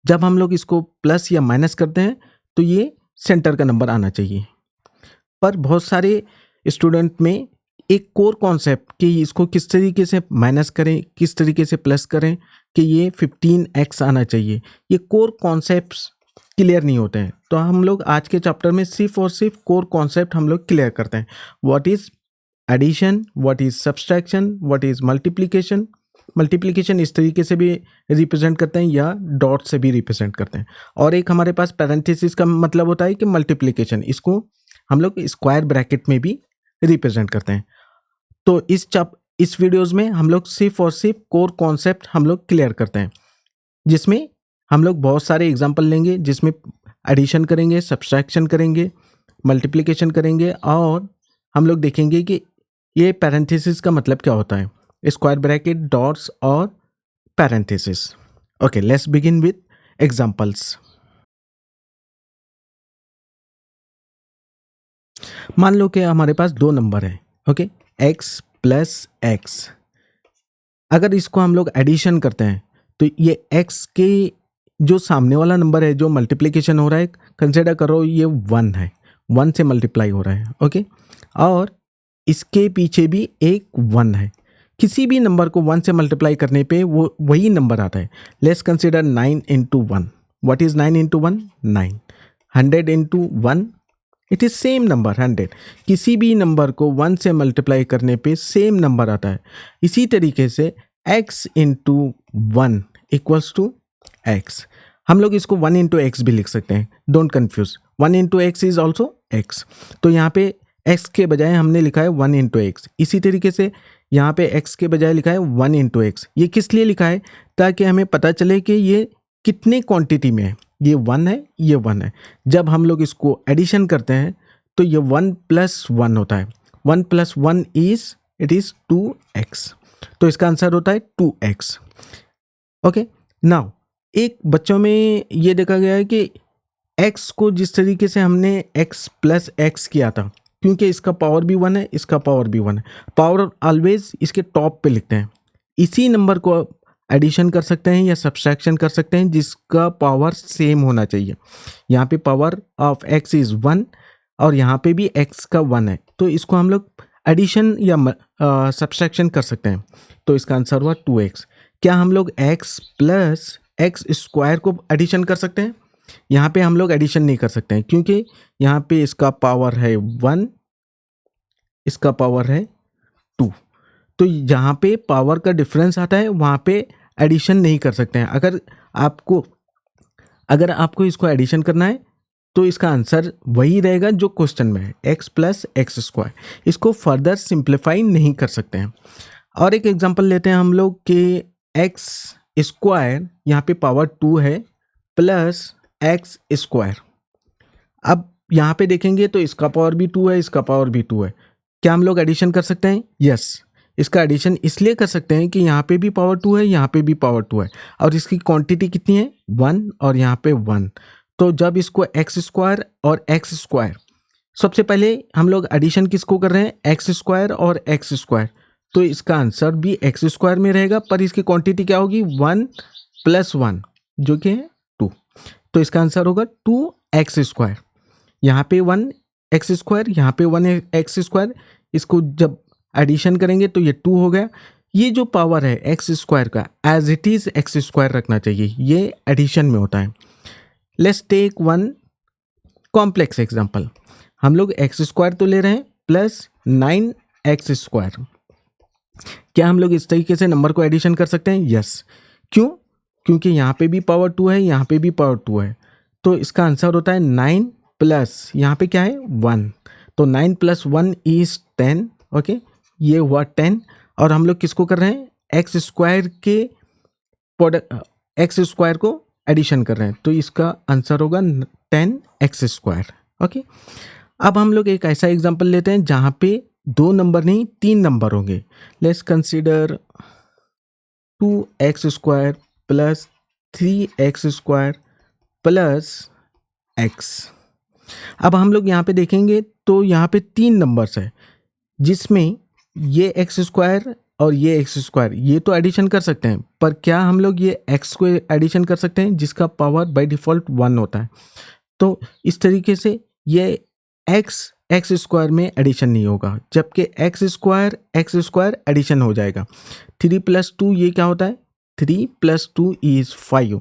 जब हम लोग इसको प्लस या माइनस करते हैं तो ये सेंटर का नंबर आना चाहिए। पर बहुत सारे स्टूडेंट में एक कोर कॉन्सेप्ट कि इसको किस तरीके से माइनस करें, किस तरीके से प्लस करें कि ये 15x आना चाहिए, ये कोर कॉन्सेप्ट्स क्लियर नहीं होते हैं। तो हम लोग आज के चैप्टर में सिर्फ और सिर्फ कोर कॉन्सेप्ट हम लोग क्लियर करते हैं। What is addition, what is subtraction, what is multiplication. Multiplication इस तरीके से भी रिप्रेजेंट करते हैं या डॉट से भी रिप्रेजेंट करते हैं। और एक हमारे पास पैरेंथेसिस का मतलब होता है कि मल्टीप्लिकेशन, इसको हम लोग स्क्वायर ब्रैकेट में भी रिप्रेजेंट करते हैं। तो इस वीडियोज़ में हम लोग सिर्फ और सिर्फ कोर कॉन्सेप्ट हम लोग क्लियर करते हैं, जिसमें हम लोग बहुत सारे एग्जांपल लेंगे, जिसमें एडिशन करेंगे, सब्सट्रैक्शन करेंगे, मल्टीप्लिकेशन करेंगे, और हम लोग देखेंगे कि ये पैरेंथेसिस का मतलब क्या होता है, स्क्वायर ब्रैकेट, डॉट्स और parenthesis. Okay, let's begin with examples. मान लो कि हमारे पास दो नंबर है, ओके, x प्लस एक्स। अगर इसको हम लोग एडिशन करते हैं तो ये x के जो सामने वाला नंबर है, जो मल्टीप्लिकेशन हो रहा है, कंसिडर करो ये 1 है, 1 से मल्टीप्लाई हो रहा है, ओके, और इसके पीछे भी एक 1 है। किसी भी नंबर को 1 से मल्टीप्लाई करने पे वो वही नंबर आता है। Let's consider 9 into 1। What is 9 into 1? 9। 100 into 1, it is same number 100। किसी भी नंबर को 1 से मल्टीप्लाई करने पे सेम नंबर आता है। इसी तरीके से x into 1 equals to x। हम लोग इसको 1 इंटू एक्स भी लिख सकते हैं, don't confuse. 1 into x is also x। तो यहाँ पे x के बजाय हमने लिखा है 1 इंटू एक्स। इसी तरीके से यहाँ पे x के बजाय लिखा है 1 इंटू एक्स। ये किस लिए लिखा है? ताकि हमें पता चले कि ये कितने क्वांटिटी में है। ये 1 है, ये 1 है। जब हम लोग इसको एडिशन करते हैं तो ये 1 प्लस 1 होता है। 1 plus 1 is, it is 2x। तो इसका आंसर होता है 2x। ओके, नाउ एक बच्चों में ये देखा गया है कि x को जिस तरीके से हमने x प्लस x किया था, क्योंकि इसका पावर भी 1 है, इसका पावर भी 1 है, पावर ऑलवेज इसके टॉप पे लिखते हैं। इसी नंबर को एडिशन कर सकते हैं या सब्सट्रैक्शन कर सकते हैं जिसका पावर सेम होना चाहिए। यहाँ पे पावर ऑफ x इज़ 1 और यहाँ पे भी x का 1 है, तो इसको हम लोग एडिशन या सब्सट्रैक्शन कर सकते हैं। तो इसका आंसर हुआ 2x। क्या हम लोग x प्लस एक्स स्क्वायर को एडिशन कर सकते हैं? यहाँ पे हम लोग एडिशन नहीं कर सकते हैं, क्योंकि यहाँ पे इसका पावर है 1, इसका पावर है 2। तो जहाँ पे पावर का डिफरेंस आता है वहाँ पे एडिशन नहीं कर सकते हैं। अगर आपको इसको एडिशन करना है तो इसका आंसर वही रहेगा जो क्वेश्चन में है, x प्लस एक्स स्क्वायर। इसको फर्दर सिंप्लीफाई नहीं कर सकते हैं। और एक एग्जांपल लेते हैं हम लोग कि x स्क्वायर, यहाँ पे पावर 2 है, प्लस एक्स स्क्वायर। अब यहाँ पे देखेंगे तो इसका पावर भी 2 है, इसका पावर भी 2 है। क्या हम लोग एडिशन कर सकते हैं? यस। इसका एडिशन इसलिए कर सकते हैं कि यहाँ पे भी पावर 2 है, यहाँ पे भी पावर 2 है, और इसकी क्वांटिटी कितनी है? 1, और यहाँ पे 1। तो जब इसको एक्स स्क्वायर और एक्स स्क्वायर, सबसे पहले हम लोग एडिशन किसको कर रहे हैं? एक्स स्क्वायर और एक्स स्क्वायर। तो इसका आंसर भी एक्स स्क्वायर में रहेगा, पर इसकी क्वांटिटी क्या होगी? 1 प्लस 1 जो कि है 2। तो इसका आंसर होगा 2x स्क्वायर। यहाँ पे 1 एक्स स्क्वायर, यहाँ पे 1 एक्स स्क्वायर। इसको जब एडिशन करेंगे तो ये 2 हो गया। ये जो पावर है एक्स स्क्वायर का, as it is x square रखना चाहिए, ये एडिशन में होता है। Let's take one complex example. हम लोग एक्स स्क्वायर तो ले रहे हैं प्लस 9x स्क्वायर। क्या हम लोग इस तरीके से नंबर को एडिशन कर सकते हैं? यस। क्यों? क्योंकि यहाँ पे भी पावर 2 है, यहाँ पे भी पावर 2 है। तो इसका आंसर होता है 9 प्लस, यहाँ पे क्या है? 1। तो 9 प्लस 1 इज 10। ओके, ये हुआ 10। और हम लोग किसको कर रहे हैं? एक्स स्क्वायर के प्रोडक्ट, एक्स स्क्वायर को एडिशन कर रहे हैं। तो इसका आंसर होगा 10x स्क्वायर। ओके, अब हम लोग एक ऐसा एग्जाम्पल लेते हैं जहाँ पे 2 नंबर नहीं 3 नंबर होंगे। Let's consider 2x square plus 3x square plus x। अब हम लोग यहाँ पे देखेंगे तो यहाँ पे 3 नंबर्स है, जिसमें ये एक्स स्क्वायर और ये एक्स स्क्वायर, ये तो एडिशन कर सकते हैं, पर क्या हम लोग ये एक्स को एडिशन कर सकते हैं जिसका पावर बाय डिफ़ॉल्ट 1 होता है? तो इस तरीके से ये एक्स स्क्वायर में एडिशन नहीं होगा, जबकि एक्स स्क्वायर एडिशन हो जाएगा। 3 + 2 ये क्या होता है? 3 + 2 = 5।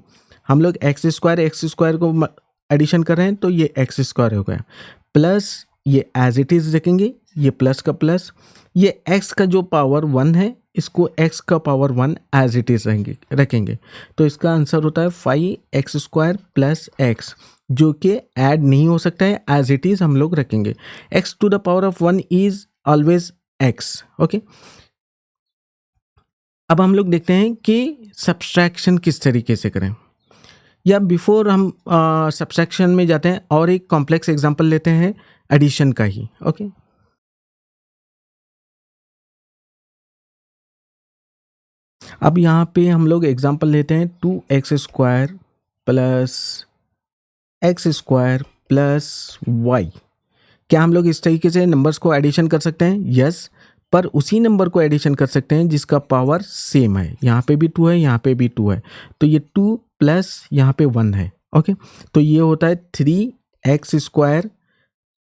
हम लोग एक्स स्क्वायर को एडिशन कर रहे हैं तो ये एक्स स्क्वायर हो गया, प्लस ये एज इट इज़ रखेंगे, ये प्लस का प्लस, ये एक्स का जो पावर 1 है इसको एक्स का पावर 1 एज इट इज़ रखेंगे। तो इसका आंसर होता है 5x² + x, जो कि ऐड नहीं हो सकता है, एज इट इज़ हम लोग रखेंगे। x⁴ is always x। ओके, अब हम लोग देखते हैं कि सब्सट्रैक्शन किस तरीके से करें, या बिफोर हम सब्सट्रैक्शन में जाते हैं और एक कॉम्प्लेक्स एग्जांपल लेते हैं एडिशन का ही। ओके, अब यहाँ पे हम लोग एग्जांपल लेते हैं 2x² + x² + y। क्या हम लोग इस तरीके से नंबर्स को एडिशन कर सकते हैं? यस, पर उसी नंबर को एडिशन कर सकते हैं जिसका पावर सेम है। यहाँ पे भी 2 है, यहाँ पे भी 2 है, तो ये 2 प्लस यहाँ पे 1 है। ओके, तो ये होता है 3x²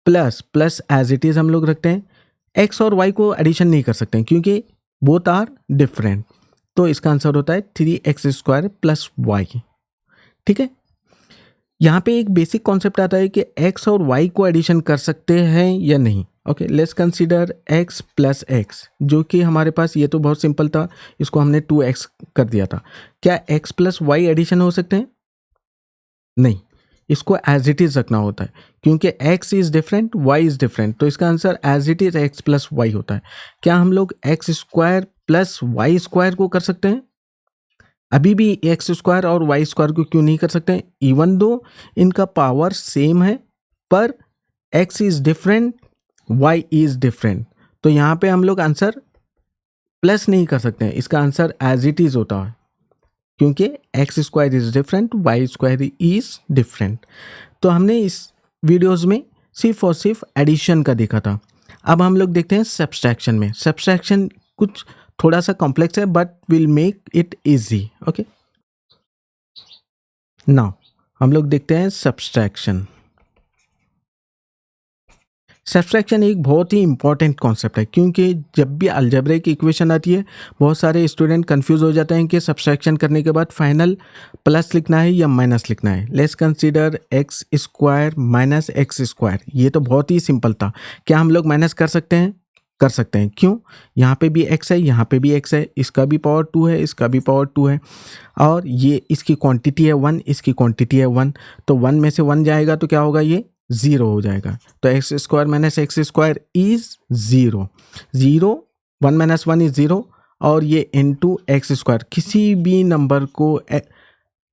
plus as it is हम लोग रखते हैं। x और y को एडिशन नहीं कर सकते हैं क्योंकि बोथ आर डिफरेंट, तो इसका आंसर होता है 3x² + y। ठीक है, यहाँ पे एक बेसिक कॉन्सेप्ट आता है कि x और y को एडिशन कर सकते हैं या नहीं। Okay, let's consider x + x, जो कि हमारे पास ये तो बहुत सिंपल था, इसको हमने 2x कर दिया था। क्या x + y एडिशन हो सकते हैं? नहीं, इसको एज इट इज़ रखना होता है क्योंकि x is different, y is different, तो इसका answer as it is x + y होता है। क्या हम लोग x² + y² को कर सकते हैं? अभी भी x² और y² को क्यों नहीं कर सकते? इवन दो इनका पावर सेम है, पर x is different, y is different, तो यहाँ पे हम लोग आंसर प्लस नहीं कर सकते हैं, इसका आंसर एज इट इज़ होता है क्योंकि x² is different, y² is different. तो हमने इस वीडियोस में सिर्फ और सिर्फ एडिशन का देखा था। अब हम लोग देखते हैं सब्सट्रैक्शन में। सब्सट्रैक्शन कुछ थोड़ा सा कॉम्प्लेक्स है, but will make it easy. Okay, now हम लोग देखते हैं सब्सट्रैक्शन। सब्सट्रैक्शन एक बहुत ही इंपॉर्टेंट कॉन्सेप्ट है क्योंकि जब भी अलजेब्रिक इक्वेशन आती है बहुत सारे स्टूडेंट कंफ्यूज हो जाते हैं कि सब्सट्रैक्शन करने के बाद फाइनल प्लस लिखना है या माइनस लिखना है। Let's consider x² - x²। ये तो बहुत ही सिंपल था। क्या हम लोग माइनस कर सकते हैं? कर सकते हैं। क्यों? यहाँ पे भी x है, यहाँ पे भी x है, इसका भी पावर 2 है, इसका भी पावर 2 है, और ये इसकी क्वांटिटी है 1, इसकी क्वांटिटी है 1, तो 1 में से 1 जाएगा तो क्या होगा? ये 0 हो जाएगा। तो x² - x² इज़ 0, 0, 1 - 1 इज़ 0, और ये इंटू x²। किसी भी नंबर को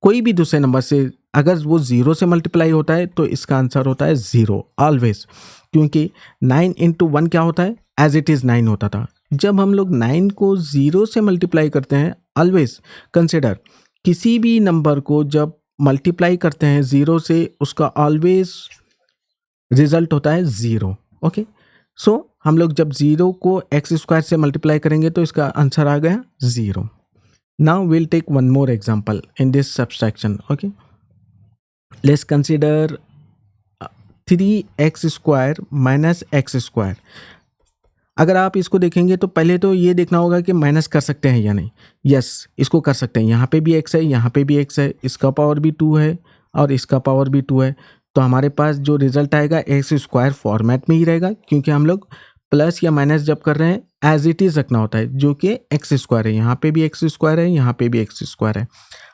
कोई भी दूसरे नंबर से अगर वो 0 से मल्टीप्लाई होता है तो इसका आंसर होता है 0 ऑलवेज, क्योंकि 9 × 1 क्या होता है? एज इट इज़ 9 होता था। जब हम लोग 9 को 0 से मल्टीप्लाई करते हैं, ऑलवेज कंसिडर किसी भी नंबर को जब मल्टीप्लाई करते हैं 0 से, उसका ऑलवेज रिजल्ट होता है 0। ओके, सो हम लोग जब 0 को x² से मल्टीप्लाई करेंगे तो इसका आंसर आ गया 0। Now will take one more example in this subtraction. Okay, let's consider 3x² - x²। अगर आप इसको देखेंगे तो पहले तो ये देखना होगा कि माइनस कर सकते हैं या नहीं। यस, इसको कर सकते हैं। यहाँ पे भी x है, यहाँ पे भी x है, इसका पावर भी 2 है और इसका पावर भी 2 है, तो हमारे पास जो रिजल्ट आएगा x² फॉर्मेट में ही रहेगा, क्योंकि हम लोग प्लस या माइनस जब कर रहे हैं एज इट इज़ रखना होता है, जो कि x² है। यहाँ पे भी x² है, यहाँ पे भी x² है।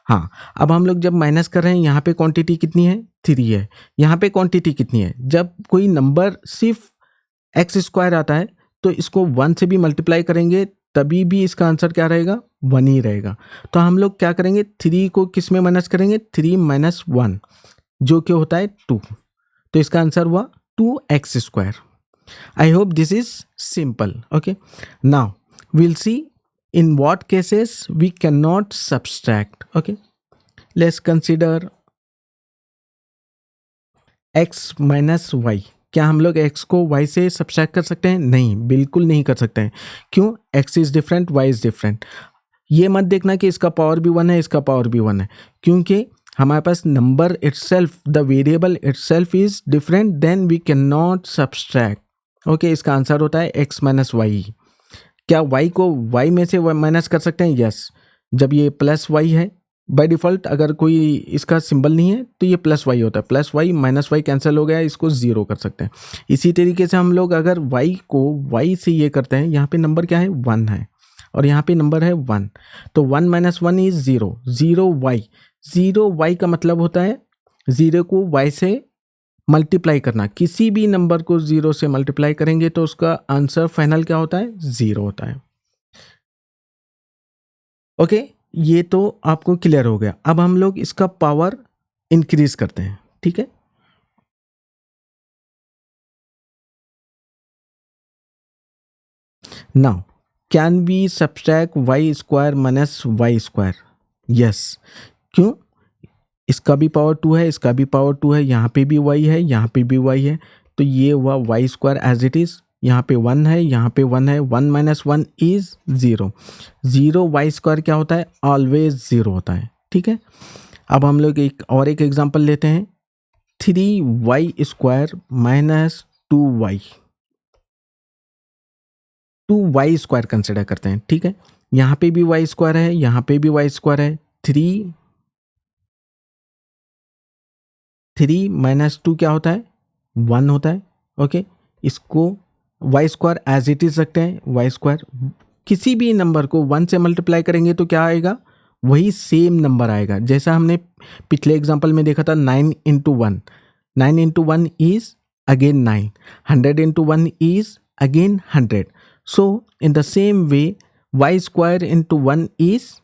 हाँ, अब हम लोग जब माइनस कर रहे हैं, यहाँ पे क्वांटिटी कितनी है? 3 है। यहाँ पे क्वांटिटी कितनी है? जब कोई नंबर सिर्फ x² आता है तो इसको 1 से भी मल्टीप्लाई करेंगे तभी भी इसका आंसर क्या रहेगा? 1 ही रहेगा। तो हम लोग क्या करेंगे? 3 को किस में माइनस करेंगे? 3 - 1, जो कि होता है 2, तो इसका आंसर हुआ 2x²। I hope this is simple. Okay, now we'll see in what cases we cannot subtract. Okay, let's consider x - y. क्या हम लोग x को y से सब्सट्रैक्ट कर सकते हैं? नहीं, बिल्कुल नहीं कर सकते हैं। क्यों? x is different, y is different. ये मत देखना कि इसका पावर भी 1 है, इसका पावर भी 1 है, क्योंकि हमारे पास number itself, the variable itself is different, then we can not subtract. Okay, इसका आंसर होता है x माइनस वाई। क्या y को y में से माइनस कर सकते हैं? यस। जब ये प्लस y है, बाय डिफ़ॉल्ट अगर कोई इसका सिंबल नहीं है तो ये प्लस y होता है, plus y minus y cancel हो गया, इसको ज़ीरो कर सकते हैं। इसी तरीके से हम लोग अगर y को y से ये करते हैं, यहाँ पे नंबर क्या है? 1 है और यहाँ पे नंबर है 1, तो 1 माइनस 1 इज 0, 0y का मतलब होता है 0 को y से मल्टीप्लाई करना। किसी भी नंबर को 0 से मल्टीप्लाई करेंगे तो उसका आंसर फाइनल क्या होता है? 0 होता है। ओके, ये तो आपको क्लियर हो गया। अब हम लोग इसका पावर इंक्रीज करते हैं, ठीक है। Now can we subtract y square minus y square? Yes. क्यों? इसका भी पावर 2 है, इसका भी पावर 2 है, यहाँ पे भी y है, यहाँ पे भी y है, तो ये हुआ y square as it is. यहाँ पे 1 है, यहाँ पे 1 है, 1 माइनस 1 इज 0। 0 वाई स्क्वायर क्या होता है? ऑलवेज 0 होता है, ठीक है। अब हम लोग एक एग्जांपल लेते हैं, 3y square minus 2y, 2y square consider करते हैं, ठीक है। यहाँ पे भी y स्क्वायर है, यहाँ पे भी y स्क्वायर है। 3 माइनस 2 क्या होता है? 1 होता है। ओके, इसको y square as it is रखते हैं। वाई स्क्वायर किसी भी नंबर को 1 से मल्टीप्लाई करेंगे तो क्या आएगा? वही सेम नंबर आएगा, जैसा हमने पिछले एग्जांपल में देखा था 9 into 1। 9 into 1 is again 9, 100 into 1 is again 100। So in the same way y square into 1 is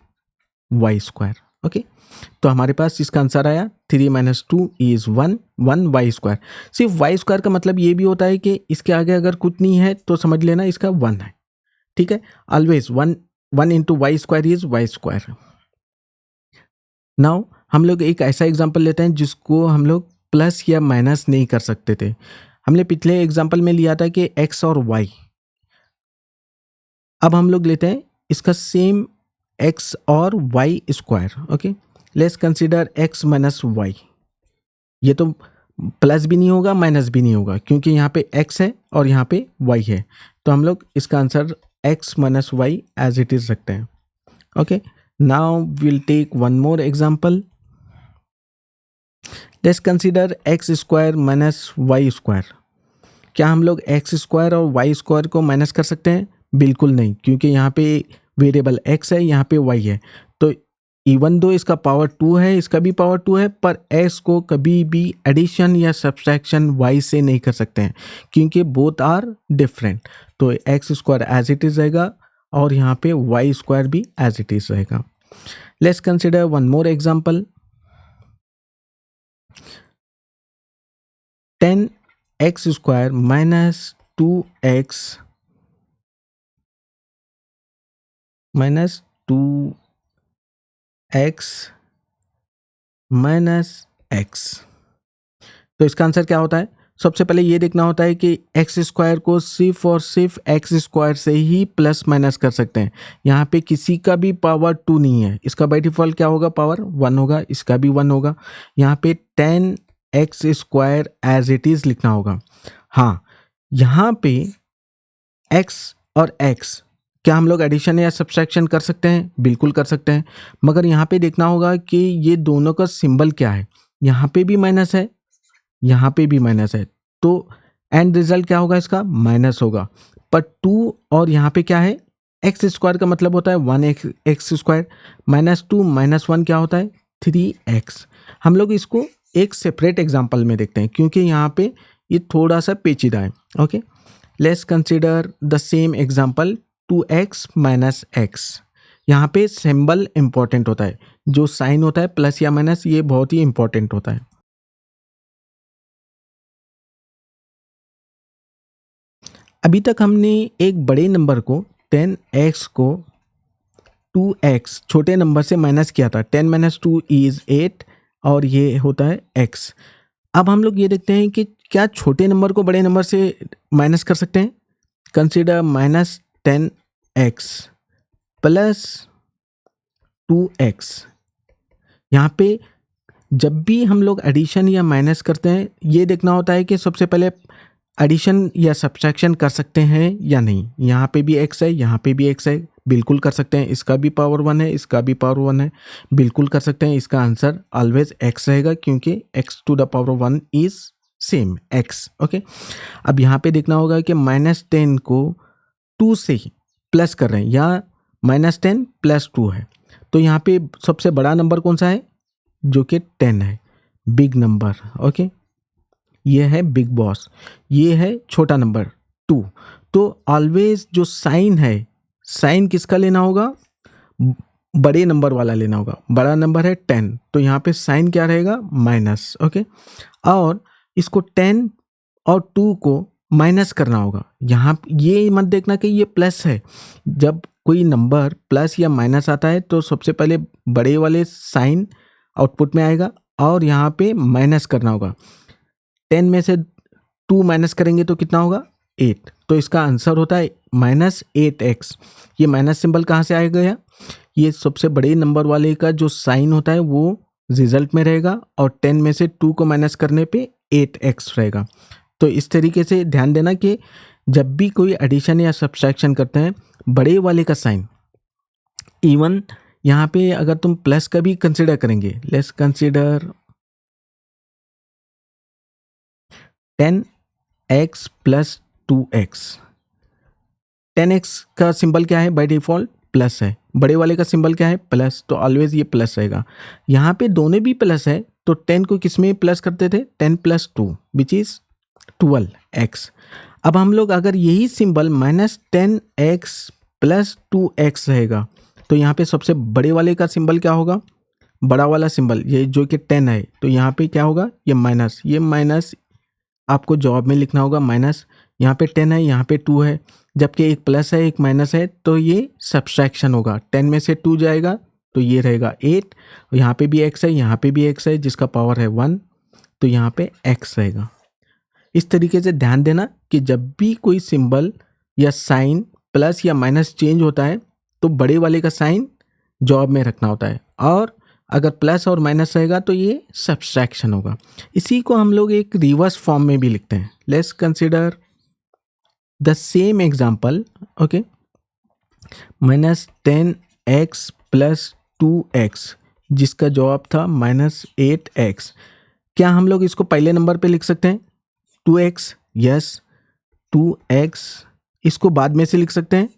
y square. Okay, तो हमारे पास इसका आंसर आया 3 माइनस 2 इज 1, 1 वाई स्क्वायर। सिर्फ वाई स्क्वायर का मतलब ये भी होता है कि इसके आगे अगर कुछ नहीं है तो समझ लेना इसका 1 है, ठीक है। Always 1 into Y square is y square. Now हम लोग एक ऐसा एग्जाम्पल लेते हैं जिसको हम लोग प्लस या माइनस नहीं कर सकते थे। हमने पिछले एग्जाम्पल में लिया था कि एक्स और वाई। अब हम लोग लेते हैं इसका सेम एक्स और y square. Okay, let's consider x minus y. ये तो प्लस भी नहीं होगा, माइनस भी नहीं होगा, क्योंकि यहाँ पे एक्स है और यहाँ पे वाई है, तो हम लोग इसका answer x minus y as it is रखते हैं। Okay, now will take one more example. Let's consider x square minus y square. क्या हम लोग एक्स स्क्वायर और वाई स्क्वायर को माइनस कर सकते हैं? बिल्कुल नहीं, क्योंकि यहाँ पे वेरिएबल एक्स है, यहाँ पे वाई है, तो इवन दो इसका पावर 2 है, इसका भी पावर 2 है, पर एक्स को कभी भी एडिशन या सब्सट्रैक्शन वाई से नहीं कर सकते हैं, क्योंकि बोथ आर डिफरेंट। तो x square as it is रहेगा और यहाँ पे वाई स्क्वायर भी एज इट इज रहेगा। Let's consider one more example. 10x square minus 2x minus 2x minus x। तो इसका आंसर क्या होता है? सबसे पहले ये देखना होता है कि एक्स स्क्वायर को सिर्फ और सिर्फ एक्स स्क्वायर से ही प्लस माइनस कर सकते हैं। यहाँ पे किसी का भी पावर 2 नहीं है, इसका बाय डिफॉल्ट क्या होगा? पावर 1 होगा, इसका भी 1 होगा। यहाँ पे 10x square as it is लिखना होगा। हाँ, यहाँ पे x और x क्या हम लोग एडिशन या सब्सट्रैक्शन कर सकते हैं? बिल्कुल कर सकते हैं, मगर यहाँ पे देखना होगा कि ये दोनों का सिंबल क्या है। यहाँ पे भी माइनस है, यहाँ पे भी माइनस है, तो एंड रिजल्ट क्या होगा? इसका माइनस होगा। पर 2 और यहाँ पे क्या है? एक्स स्क्वायर का मतलब होता है 1x स्क्वायर, माइनस 2 माइनस 1 क्या होता है? 3x। हम लोग इसको एक सेपरेट एग्जाम्पल में देखते हैं, क्योंकि यहाँ पे ये थोड़ा सा पेचीदा है। Okay, let's consider the same example 2x minus x। यहाँ पे सिंबल इंपॉर्टेंट होता है, जो साइन होता है प्लस या माइनस, ये बहुत ही इंपॉर्टेंट होता है। अभी तक हमने एक बड़े नंबर को 10x को 2x छोटे नंबर से माइनस किया था। 10 माइनस 2 इज 8 और ये होता है x। अब हम लोग ये देखते हैं कि क्या छोटे नंबर को बड़े नंबर से माइनस कर सकते हैं? Consider minus 10x plus 2x। यहाँ पे जब भी हम लोग एडिशन या माइनस करते हैं, ये देखना होता है कि सबसे पहले एडिशन या सब्ट्रैक्शन कर सकते हैं या नहीं। यहाँ पे भी x है, यहाँ पे भी x है, बिल्कुल कर सकते हैं। इसका भी पावर 1 है, इसका भी पावर 1 है, बिल्कुल कर सकते हैं। इसका आंसर ऑलवेज x रहेगा क्योंकि x to the power 1 is same x। ओके, अब यहाँ पे देखना होगा कि -10 को 2 से ही प्लस कर रहे हैं या -10 प्लस 2 है, तो यहाँ पे सबसे बड़ा नंबर कौन सा है? जो कि 10 है, बिग नंबर। ओके, ये है बिग बॉस, ये है छोटा नंबर 2। तो ऑलवेज जो साइन है, साइन किसका लेना होगा? बड़े नंबर वाला लेना होगा। बड़ा नंबर है 10, तो यहाँ पे साइन क्या रहेगा? माइनस। ओके, और इसको 10 और 2 को माइनस करना होगा। यहाँ ये मत देखना कि ये प्लस है। जब कोई नंबर प्लस या माइनस आता है तो सबसे पहले बड़े वाले साइन आउटपुट में आएगा और यहाँ पे माइनस करना होगा। 10 में से 2 माइनस करेंगे तो कितना होगा? 8। तो इसका आंसर होता है -8x। ये माइनस सिंबल कहाँ से आ गया? ये सबसे बड़े नंबर वाले का जो साइन होता है वो रिजल्ट में रहेगा और 10 में से 2 को माइनस करने पे 8x रहेगा। तो इस तरीके से ध्यान देना कि जब भी कोई एडिशन या सब्ट्रैक्शन करते हैं, बड़े वाले का साइन, इवन यहाँ पे अगर तुम प्लस का भी कंसिडर करेंगे, let's consider 10x plus 2x। 10x का सिंबल क्या है? बाय डिफॉल्ट प्लस है। बड़े वाले का सिंबल क्या है? प्लस, तो ऑलवेज ये प्लस रहेगा। यहाँ पे दोनों भी प्लस है, तो 10 को किस में प्लस करते थे? 10 प्लस 2 विच इज 12x। अब हम लोग अगर यही सिंबल -10x प्लस 2x रहेगा, तो यहाँ पे सबसे बड़े वाले का सिंबल क्या होगा? बड़ा वाला सिंबल, ये जो कि 10 है, तो यहाँ पे क्या होगा? ये माइनस। ये माइनस आपको जवाब में लिखना होगा माइनस। यहाँ पे 10 है, यहाँ पे 2 है, जबकि एक प्लस है एक माइनस है, तो ये सब्ट्रैक्शन होगा। 10 में से 2 जाएगा तो ये रहेगा 8। यहाँ पे भी x है, यहाँ पे भी x है, जिसका पावर है 1, तो यहाँ पे x रहेगा। इस तरीके से ध्यान देना कि जब भी कोई सिंबल या साइन प्लस या माइनस चेंज होता है तो बड़े वाले का साइन जवाब में रखना होता है, और अगर प्लस और माइनस रहेगा तो ये सब्ट्रैक्शन होगा। इसी को हम लोग एक रिवर्स फॉर्म में भी लिखते हैं। Let's consider the same example. Okay, -10x plus 2x, जिसका जवाब था -8x। क्या हम लोग इसको पहले नंबर पे लिख सकते हैं? 2x, yes. 2x इसको बाद में से लिख सकते हैं,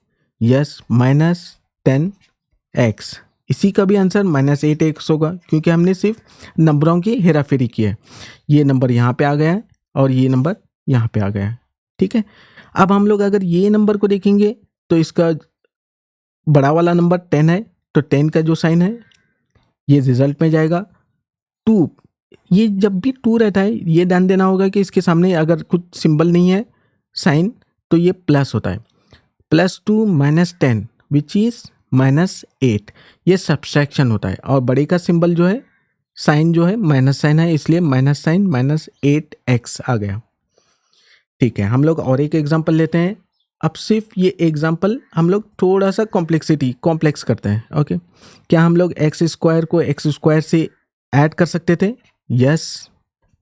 यस। -10x, इसी का भी आंसर -8x होगा क्योंकि हमने सिर्फ नंबरों की हेराफेरी की है। ये नंबर यहाँ पे आ गया है और ये नंबर यहाँ पे आ गया है। ठीक है, अब हम लोग अगर ये नंबर को देखेंगे तो इसका बड़ा वाला नंबर 10 है, तो 10 का जो साइन है ये रिजल्ट में जाएगा। 2, ये जब भी 2 रहता है ये ध्यान देना होगा कि इसके सामने अगर कुछ सिंबल नहीं है, साइन, तो ये प्लस होता है। +2 -10 विच इज -8, ये सब्ट्रैक्शन होता है। और बड़े का सिंबल जो है, साइन जो है, माइनस साइन है, इसलिए माइनस साइन -8x आ गया। ठीक है, हम लोग और एक एग्जांपल लेते हैं। अब सिर्फ ये एग्जांपल हम लोग थोड़ा सा कॉम्प्लेक्स करते हैं। ओके, क्या हम लोग x² को x² से ऐड कर सकते थे? यस,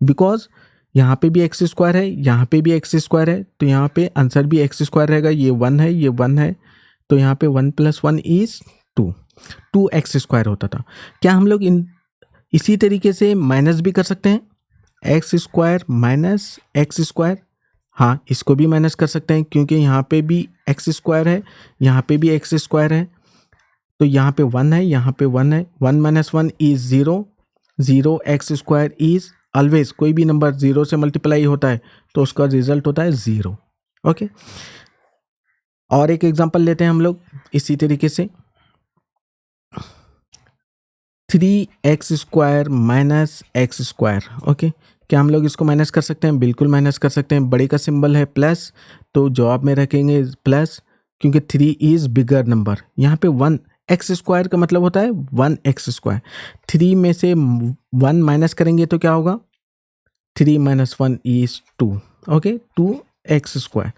बिकॉज यहाँ पे भी x² है, यहाँ पे भी x² है, तो यहाँ पे आंसर भी x² रहेगा। ये 1 है, ये 1 है, तो यहाँ पे 1 + 1 इज 2, 2x² होता था। क्या हम लोग इसी तरीके से माइनस भी कर सकते हैं? x² माइनस x², हाँ, इसको भी माइनस कर सकते हैं क्योंकि यहाँ पे भी x² है, यहाँ पे भी x² है, तो यहाँ पे 1 है, यहाँ पे 1 है। 1 - 1 इज 0, 0x² इज ऑलवेज, कोई भी नंबर 0 से मल्टीप्लाई होता है तो उसका रिजल्ट होता है 0। ओके, और एक एग्जांपल लेते हैं हम लोग इसी तरीके से। 3x² minus x²। ओके, क्या हम लोग इसको माइनस कर सकते हैं? बिल्कुल माइनस कर सकते हैं। बड़े का सिंबल है प्लस, तो जवाब में रखेंगे प्लस क्योंकि 3 इज बिगर नंबर। यहाँ पे 1 x² का मतलब होता है 1x²। 3 में से 1 माइनस करेंगे तो क्या होगा? 3 माइनस 1 इज 2। Okay, 2x²।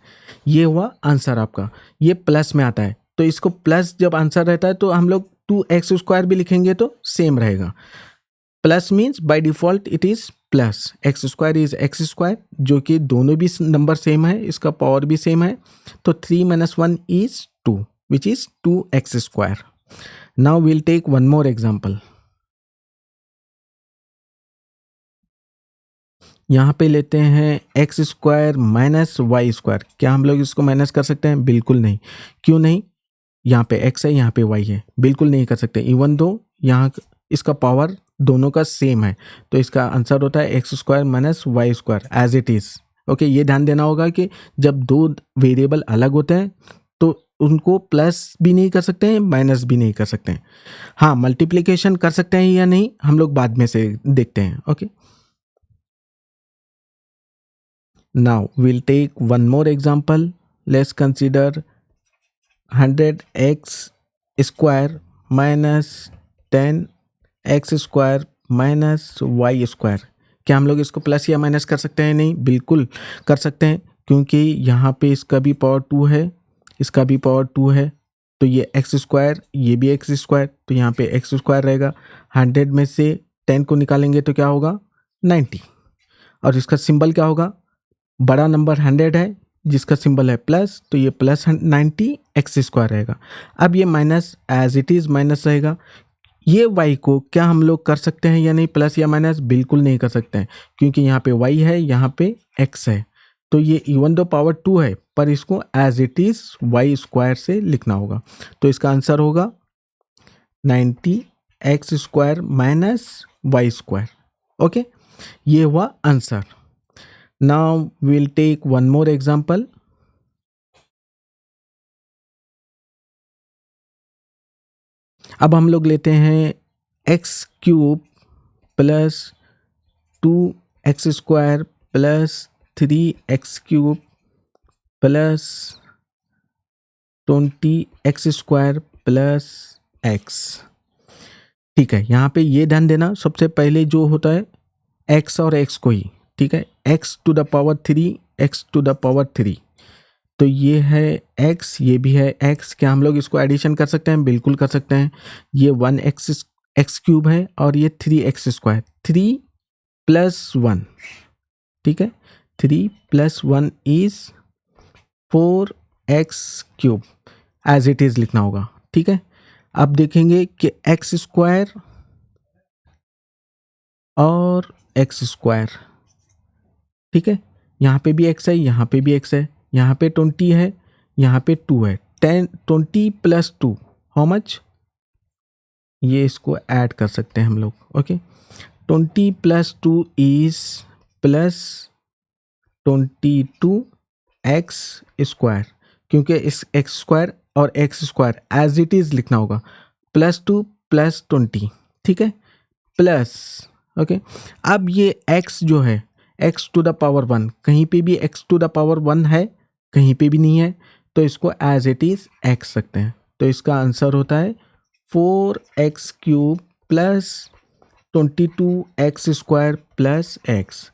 ये हुआ आंसर आपका। ये प्लस में आता है, तो इसको प्लस जब आंसर रहता है तो हम लोग 2x² भी लिखेंगे तो सेम रहेगा। Plus means by default it is plus, x² is x², जो कि दोनों भी नंबर सेम है, इसका पावर भी सेम है। तो 3 minus 1 is 2 which is 2x²। Now will take one more example. यहाँ पे लेते हैं x² माइनस y²। क्या हम लोग इसको माइनस कर सकते हैं? बिल्कुल नहीं। क्यों नहीं? यहाँ पे x है, यहाँ पे y है, बिल्कुल नहीं कर सकते। इवन दो यहाँ इसका पावर दोनों का सेम है, तो इसका आंसर होता है x² minus y² as it is. Okay, ये ध्यान देना होगा कि जब दो वेरिएबल अलग होते हैं तो उनको प्लस भी नहीं कर सकते हैं, माइनस भी नहीं कर सकते हैं। हाँ, मल्टीप्लिकेशन कर सकते हैं या नहीं हम लोग बाद में से देखते हैं। Okay, now we'll take one more example. Let's consider 100x square minus 10x square minus y²। क्या हम लोग इसको प्लस या माइनस कर सकते हैं? नहीं, बिल्कुल कर सकते हैं, क्योंकि यहाँ पे इसका भी पावर 2 है, इसका भी पावर 2 है, तो ये x², ये भी x², तो यहाँ पे x² रहेगा। 100 में से 10 को निकालेंगे तो क्या होगा? 90। और इसका सिंबल क्या होगा? बड़ा नंबर 100 है जिसका सिंबल है प्लस, तो ये प्लस 90 x² रहेगा। अब ये minus as it is minus रहेगा। ये y को क्या हम लोग कर सकते हैं या नहीं, प्लस या माइनस? बिल्कुल नहीं कर सकते हैं, क्योंकि यहाँ पे y है, यहाँ पे x है। तो ये इवन दो पावर 2 है, पर इसको एज इट इज़ y² से लिखना होगा। तो इसका आंसर होगा 90x² माइनस y²। ओके, ये हुआ answer. Now we'll take one more example. अब हम लोग लेते हैं x³ plus 2x² plus 3x³ plus 20x² plus x। ठीक है, यहाँ पे ये ध्यान देना, सबसे पहले जो होता है x और x को ही, ठीक है, x to the power 3, x to the power 3, तो ये है x, ये भी है x। क्या हम लोग इसको एडिशन कर सकते हैं? बिल्कुल कर सकते हैं। ये 1x³ है और ये 3x², 3 प्लस 1, ठीक है, 3 plus 1 is 4x³ as it is लिखना होगा। ठीक है, अब देखेंगे कि x² और x², ठीक है, यहाँ पे भी x है, यहाँ पे भी x है, यहाँ पे 20 है, यहाँ पे 2 है। 20 प्लस 2 हाउ मच? ये इसको ऐड कर सकते हैं हम लोग। Okay, 20 plus 2 is plus 22x², क्योंकि इस x² और x² एज इट इज लिखना होगा। प्लस 2 प्लस 20, ठीक है, प्लस। ओके, अब ये x जो है x टू द पावर 1, कहीं पे भी x टू द पावर 1 है, कहीं पे भी नहीं है, तो इसको एज इट इज x सकते हैं। तो इसका आंसर होता है 4x³ plus 22x² plus x।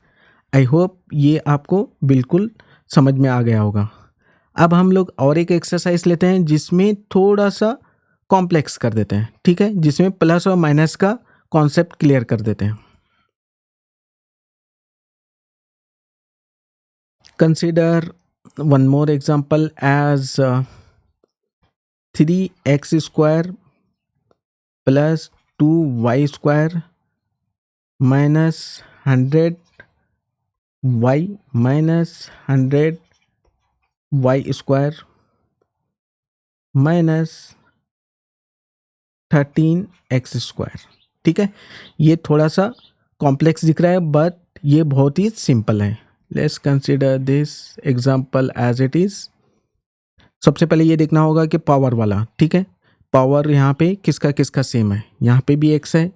I hope ये आपको बिल्कुल समझ में आ गया होगा। अब हम लोग और एक एक्सरसाइज लेते हैं जिसमें थोड़ा सा कॉम्प्लेक्स कर देते हैं, ठीक है, जिसमें प्लस और माइनस का कॉन्सेप्ट क्लियर कर देते हैं। Consider one more example as 3x² plus 2y² minus 100y minus 100y² minus 13x²। ठीक है, ये थोड़ा सा कॉम्प्लेक्स दिख रहा है, बट ये बहुत ही सिंपल है। Let's consider this example as it is. सबसे पहले ये देखना होगा कि पावर वाला, ठीक है, पावर यहाँ पे किसका किसका सेम है। यहाँ पे भी x है,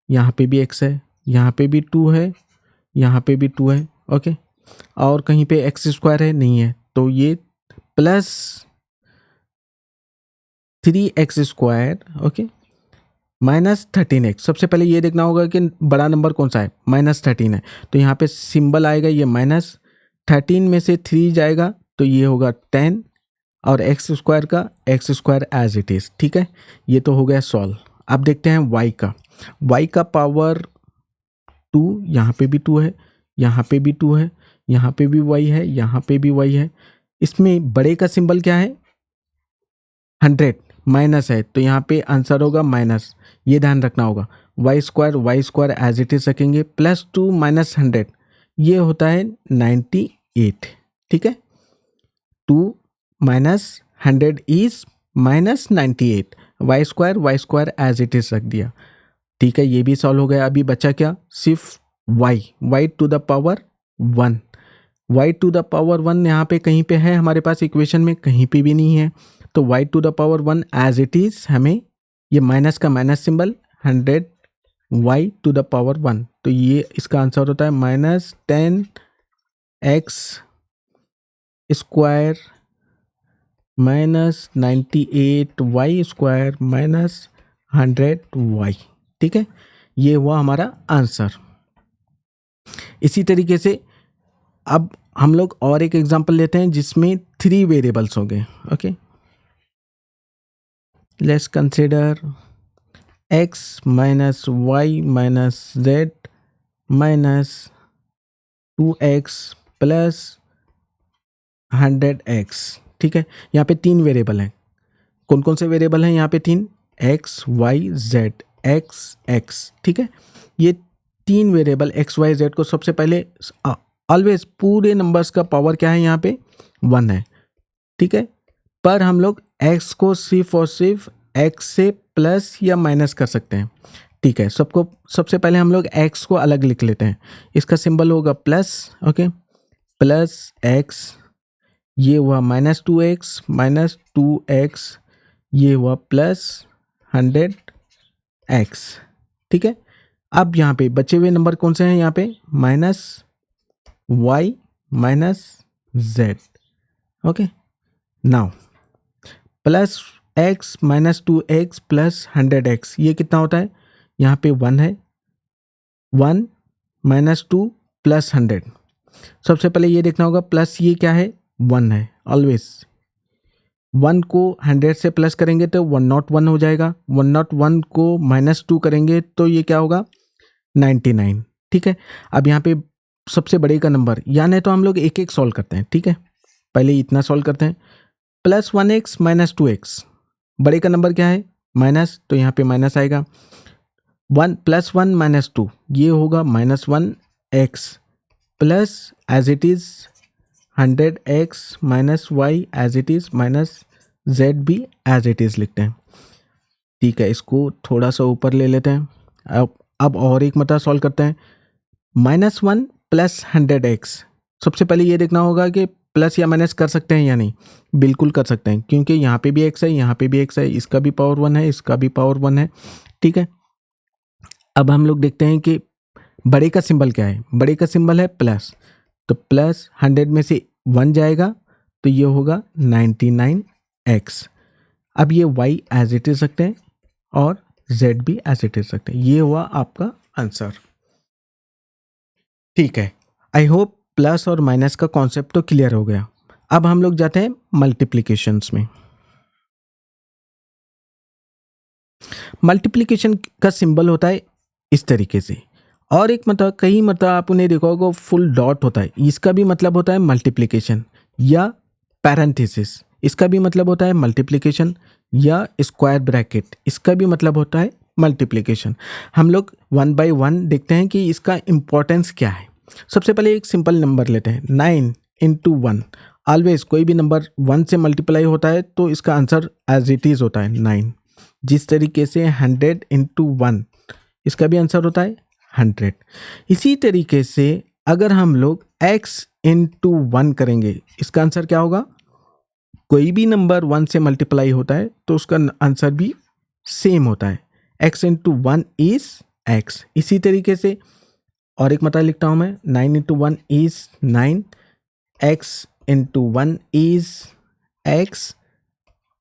यहाँ पे भी x है, यहाँ पे भी 2 है, यहाँ पे भी 2 है। ओके, और कहीं पे x² है? नहीं है, तो ये प्लस 3x², ओके, -13x। सबसे पहले ये देखना होगा कि बड़ा नंबर कौन सा है, -13 है, तो यहाँ पे सिंबल आएगा ये -13 में से 3 जाएगा तो ये होगा 10 और एक्स स्क्वायर का x square as it is. ठीक है, ये तो हो गया सॉल्व। अब देखते हैं y का पावर 2, यहाँ पे भी 2 है, यहाँ पे भी 2 है, यहाँ पे भी y है, यहाँ पे भी y है। इसमें बड़े का सिंबल क्या है, 100 माइनस है, तो यहाँ पे आंसर होगा माइनस, ये ध्यान रखना होगा। Y square as it is रखेंगे, +2 - 100 ये होता है 98। ठीक है, 2 - 100 is -98। Y square as it is रख दिया। ठीक है, ये भी सॉल्व हो गया। अभी बचा क्या, सिर्फ y to the power 1। y to the power 1 यहाँ पे कहीं पे है हमारे पास इक्वेशन में, कहीं पे भी नहीं है, तो y to the power 1 as it is, हमें ये माइनस का minus symbol 100 y to the power 1, तो ये इसका आंसर होता है -10x square -98y square -100y। ठीक है, ये हुआ हमारा आंसर। इसी तरीके से अब हम लोग और एक एग्जांपल लेते हैं जिसमें 3 वेरिएबल्स होंगे। Okay, let's consider x - y - z -2x plus 100x। ठीक है, यहाँ पे 3 वेरिएबल हैं। कौन कौन से वेरिएबल हैं यहाँ पे, 3, x y z x। ठीक है, ये 3 वेरिएबल x y z को सबसे पहले ऑलवेज पूरे नंबर्स का पावर क्या है यहाँ पे, 1 है। ठीक है, पर हम लोग x को सिर्फ और सिर्फ x से प्लस या माइनस कर सकते हैं। ठीक है, सबसे पहले हम लोग x को अलग लिख लेते हैं। इसका सिंबल होगा प्लस। ओके, प्लस x, ये हुआ -2x -2x, ये हुआ प्लस 100x। ठीक है, अब यहाँ पे बचे हुए नंबर कौन से हैं, यहाँ पे -y -z। Okay, now plus x -2x plus 100x, ये कितना होता है, यहाँ पे 1 है, 1 -2 प्लस 100। सबसे पहले ये देखना होगा प्लस ये क्या है, 1 है। ऑलवेज 1 को 100 से प्लस करेंगे तो 101 हो जाएगा, 101 को -2 करेंगे तो ये क्या होगा, 99। ठीक है, अब यहाँ पे सबसे बड़े का नंबर, यानी तो हम लोग एक एक सॉल्व करते हैं। ठीक है, पहले इतना सॉल्व करते हैं, +1x -2x, बड़े का नंबर क्या है, माइनस, तो यहाँ पे माइनस आएगा। 1 +1 -2 ये होगा -1x plus as it is 100x -y as it is -z भी एज इट इज़ लिखते हैं। ठीक है, इसको थोड़ा सा ऊपर ले लेते हैं। अब और एक मतलब सॉल्व करते हैं, -1 प्लस 100x। सबसे पहले ये देखना होगा कि प्लस या माइनस कर सकते हैं या नहीं, बिल्कुल कर सकते हैं, क्योंकि यहाँ पे भी x है, यहाँ पे भी x है, इसका भी पावर 1 है, इसका भी पावर 1 है। ठीक है, अब हम लोग देखते हैं कि बड़े का सिंबल क्या है, बड़े का सिंबल है प्लस, तो प्लस 100 में से 1 जाएगा तो ये होगा 99x। अब ये y एज इट इज रखते हैं और z भी एज इट इज रखते हैं। ये हुआ आपका आंसर। ठीक है, आई होप प्लस और माइनस का कॉन्सेप्ट तो क्लियर हो गया। अब हम लोग जाते हैं मल्टीप्लिकेशंस में। मल्टीप्लिकेशन का सिंबल होता है इस तरीके से, और एक मतलब कई मतलब आपने देखा होगा फुल डॉट होता है, इसका भी मतलब होता है मल्टीप्लिकेशन, या पैरेंथेसिस, इसका भी मतलब होता है मल्टीप्लिकेशन, या स्क्वायर ब्रैकेट, इसका भी मतलब होता है मल्टीप्लिकेशन। हम लोग 1 बाय 1 देखते हैं कि इसका इम्पोर्टेंस क्या है। सबसे पहले एक सिंपल नंबर लेते हैं, 9 × 1। ऑलवेज कोई भी नंबर 1 से मल्टीप्लाई होता है तो इसका आंसर एज इट इज़ होता है 9। जिस तरीके से 100 × 1, इसका भी आंसर होता है 100। इसी तरीके से अगर हम लोग x × 1 करेंगे, इसका आंसर क्या होगा, कोई भी नंबर 1 से मल्टीप्लाई होता है तो उसका आंसर भी सेम होता है, x × 1 इज x। इसी तरीके से और एक मतलब लिखता हूँ मैं, 9 × 1 इज 9, x × 1 इज x।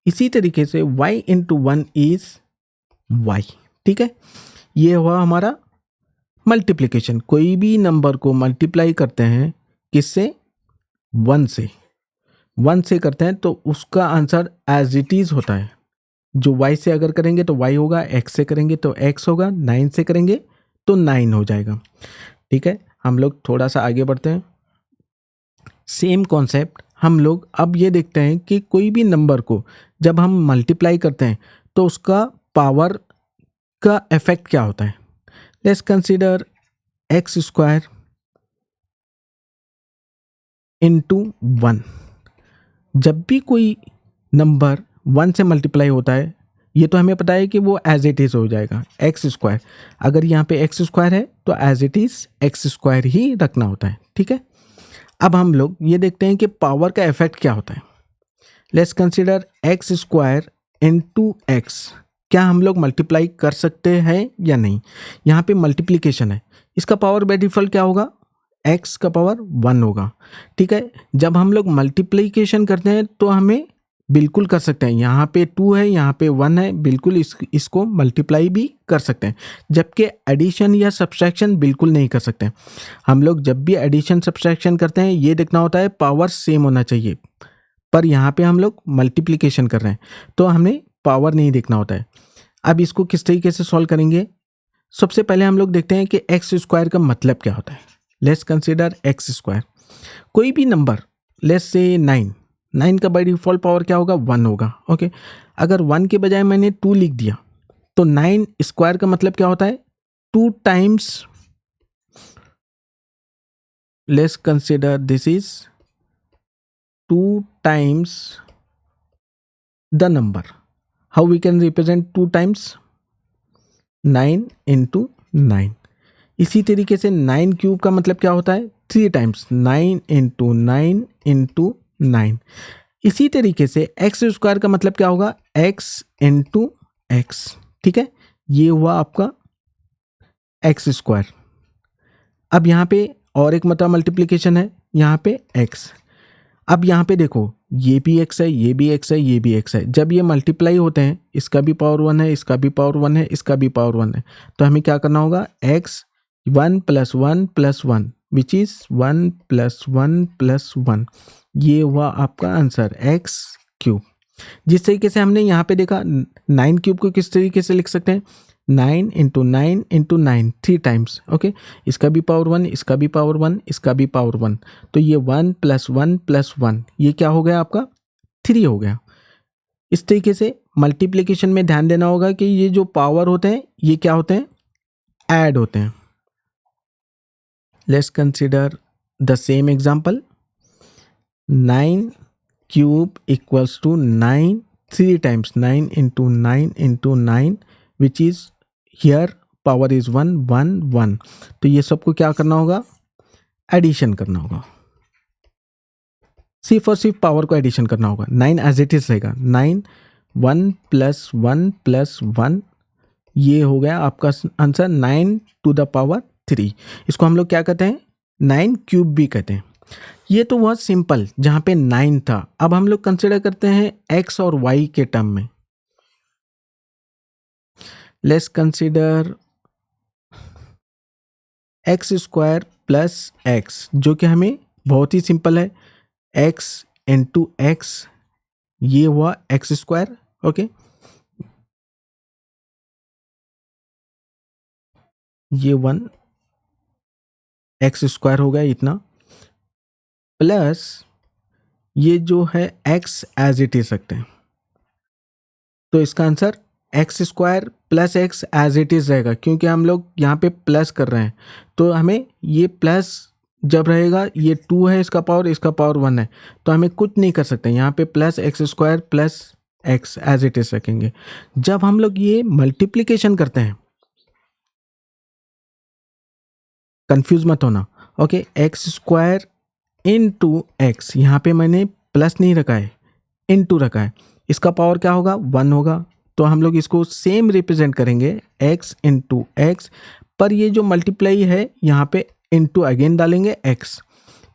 इसी तरीके से y × 1 इज y। ठीक है, ये हुआ हमारा मल्टीप्लिकेशन। कोई भी नंबर को मल्टीप्लाई करते हैं किससे, 1 से, 1 से करते हैं तो उसका आंसर एज इट इज होता है। जो y से अगर करेंगे तो y होगा, x से करेंगे तो x होगा, 9 से करेंगे तो 9 हो जाएगा। ठीक है, हम लोग थोड़ा सा आगे बढ़ते हैं। सेम कॉन्सेप्ट हम लोग अब ये देखते हैं कि कोई भी नंबर को जब हम मल्टीप्लाई करते हैं तो उसका पावर का इफेक्ट क्या होता है। Let's consider x square into 1। जब भी कोई नंबर 1 से मल्टीप्लाई होता है, ये तो हमें पता है कि वो एज इट इज़ हो जाएगा एक्स स्क्वायर। अगर यहाँ पे एक्स स्क्वायर है तो as it is x square ही रखना होता है। ठीक है, अब हम लोग ये देखते हैं कि पावर का इफेक्ट क्या होता है। Let's consider x square into x. क्या हम लोग मल्टीप्लाई कर सकते हैं या नहीं। यहाँ पे मल्टीप्लिकेशन है, इसका पावर बाय डिफॉल्ट क्या होगा, एक्स का पावर 1 होगा। ठीक है, जब हम लोग मल्टीप्लिकेशन करते हैं तो हमें बिल्कुल कर सकते हैं, यहाँ पे 2 है, यहाँ पे 1 है, बिल्कुल इसको मल्टीप्लाई भी कर सकते हैं। जबकि एडिशन या सब्सट्रैक्शन बिल्कुल नहीं कर सकते। हम लोग जब भी एडिशन सब्सट्रैक्शन करते हैं ये देखना होता है पावर सेम होना चाहिए, पर यहाँ पे हम लोग मल्टीप्लिकेशन कर रहे हैं तो हमें पावर नहीं देखना होता है। अब इसको किस तरीके से सॉल्व करेंगे। सबसे पहले हम लोग देखते हैं कि एक्स स्क्वायर का मतलब क्या होता है। Let's consider x square. कोई भी नंबर, लेट्स से 9 का बाय डिफॉल्ट पावर क्या होगा, 1 होगा। ओके, अगर 1 के बजाय मैंने 2 लिख दिया तो 9 स्क्वायर का मतलब क्या होता है, 2 times, let's consider this is 2 times the number. How we can represent 2 times, 9 into 9। इसी तरीके से 9 क्यूब का मतलब क्या होता है, 3 टाइम्स, 9 इंटू 9 इंटू 9। इसी तरीके से एक्स स्क्वायर का मतलब क्या होगा, एक्स इंटू एक्स। ठीक है, ये हुआ आपका एक्स स्क्वायर। अब यहाँ पे और एक मतलब मल्टीप्लिकेशन है, यहाँ पे एक्स। अब यहाँ पे देखो ये भी एक्स है, ये भी एक्स है, ये भी एक्स है। जब ये मल्टीप्लाई होते हैं, इसका भी पावर 1 है, इसका भी पावर 1 है, इसका भी पावर 1 है, तो हमें क्या करना होगा, एक्स 1 + 1 + 1 विच इज़ 1 + 1 + 1। ये हुआ आपका आंसर एक्स क्यूब। जिस तरीके से हमने यहाँ पे देखा 9 क्यूब को किस तरीके से लिख सकते हैं, 9 इंटू 9 इंटू 9, 3 टाइम्स। ओके, इसका भी पावर 1, इसका भी पावर 1, इसका भी पावर 1, तो ये 1 + 1 + 1, ये क्या हो गया आपका 3 हो गया। इस तरीके से मल्टीप्लिकेशन में ध्यान देना होगा कि ये जो पावर होते हैं ये क्या होते हैं, ऐड होते हैं। Let's consider the same example. 9 cube equals to 9 3 times, 9 into 9 into 9 which is here power is 1 1 1। तो ये सबको क्या करना होगा, एडिशन करना होगा, सिर्फ और सिर्फ पावर को एडिशन करना होगा। 9 एज इट इज रहेगा, 9 1 + 1 + 1, ये हो गया आपका आंसर 9 टू द पावर 3। इसको हम लोग क्या कहते हैं, 9 क्यूब भी कहते हैं। ये तो बहुत सिंपल, जहाँ पे 9 था। अब हम लोग कंसिडर करते हैं x और y के टर्म में। Let's consider x square plus x, जो कि हमें बहुत ही सिंपल है, x इंटू एक्स, ये हुआ एक्स स्क्वायर। ओके, ये 1 एक्स स्क्वायर हो गया इतना, प्लस ये जो है x एज इट इज रखते हैं, तो इसका answer x square plus x as it is रहेगा, क्योंकि हम लोग यहाँ पे प्लस कर रहे हैं। तो हमें ये प्लस जब रहेगा, ये 2 है इसका पावर 1 है, तो हमें कुछ नहीं कर सकते, यहाँ पे plus x square plus x as it is रखेंगे। जब हम लोग ये मल्टीप्लिकेशन करते हैं, कंफ्यूज मत होना। Okay, X square into x, यहाँ पे मैंने प्लस नहीं रखा है, इंटू रखा है, इसका पावर क्या होगा, 1 होगा। तो हम लोग इसको सेम रिप्रेजेंट करेंगे x इंटू एक्स, पर ये जो मल्टीप्लाई है यहाँ पे इंटू अगेन डालेंगे x,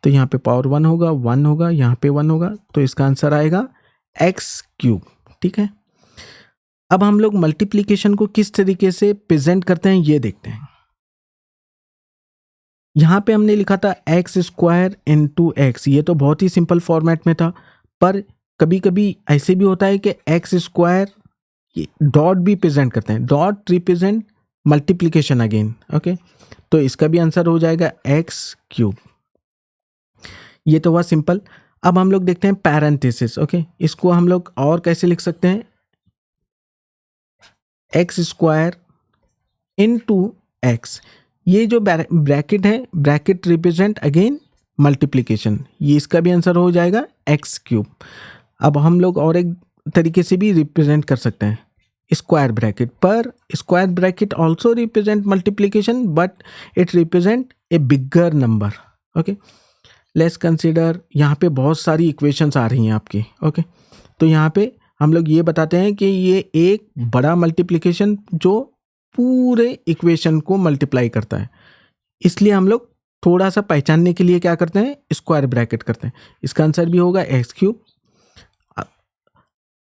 तो यहाँ पे पावर 1 होगा, 1 होगा, यहाँ पे 1 होगा, तो इसका आंसर आएगा x क्यूब। ठीक है, अब हम लोग मल्टीप्लिकेशन को किस तरीके से प्रेजेंट करते हैं ये देखते हैं। यहाँ पे हमने लिखा था एक्स स्क्वायर इंटू एक्स, ये तो बहुत ही सिंपल फॉर्मेट में था, पर कभी कभी ऐसे भी होता है कि एक्स स्क्वायर डॉट भी प्रेजेंट करते हैं, dot represent multiplication again. Okay, तो इसका भी आंसर हो जाएगा एक्स क्यूब। ये तो हुआ सिंपल। अब हम लोग देखते हैं पैरेंथेसिस। ओके, इसको हम लोग और कैसे लिख सकते हैं, एक्स स्क्वायर इनटू एक्स। ये जो ब्रैकेट है, ब्रैकेट रिप्रेजेंट अगेन मल्टीप्लिकेशन, ये इसका भी आंसर हो जाएगा एक्स क्यूब। अब हम लोग और एक तरीके से भी रिप्रेजेंट कर सकते हैं, स्क्वायर ब्रैकेट, पर square bracket also represent multiplication but it represent a bigger number. Okay, let's consider, यहाँ पे बहुत सारी इक्वेशंस आ रही हैं आपकी। ओके, तो यहाँ पे हम लोग ये बताते हैं कि ये एक बड़ा मल्टीप्लिकेशन जो पूरे इक्वेशन को मल्टीप्लाई करता है, इसलिए हम लोग थोड़ा सा पहचानने के लिए क्या करते हैं, स्क्वायर ब्रैकेट करते हैं। इसका आंसर भी होगा एक्स क्यूब।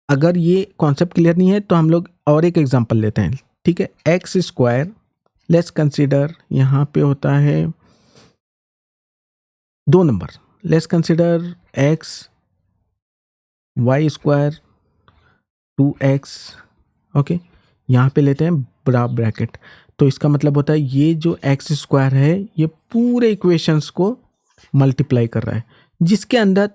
अगर ये कॉन्सेप्ट क्लियर नहीं है तो हम लोग और एक एग्जांपल लेते हैं। ठीक है, एक्स स्क्वायर, लेट्स कंसिडर यहाँ पे होता है 2 number, let's consider x y square 2x। Okay, यहाँ पे लेते हैं बड़ा ब्रैकेट, तो इसका मतलब होता है ये जो एक्स स्क्वायर है ये पूरे इक्वेशंस को मल्टीप्लाई कर रहा है, जिसके अंदर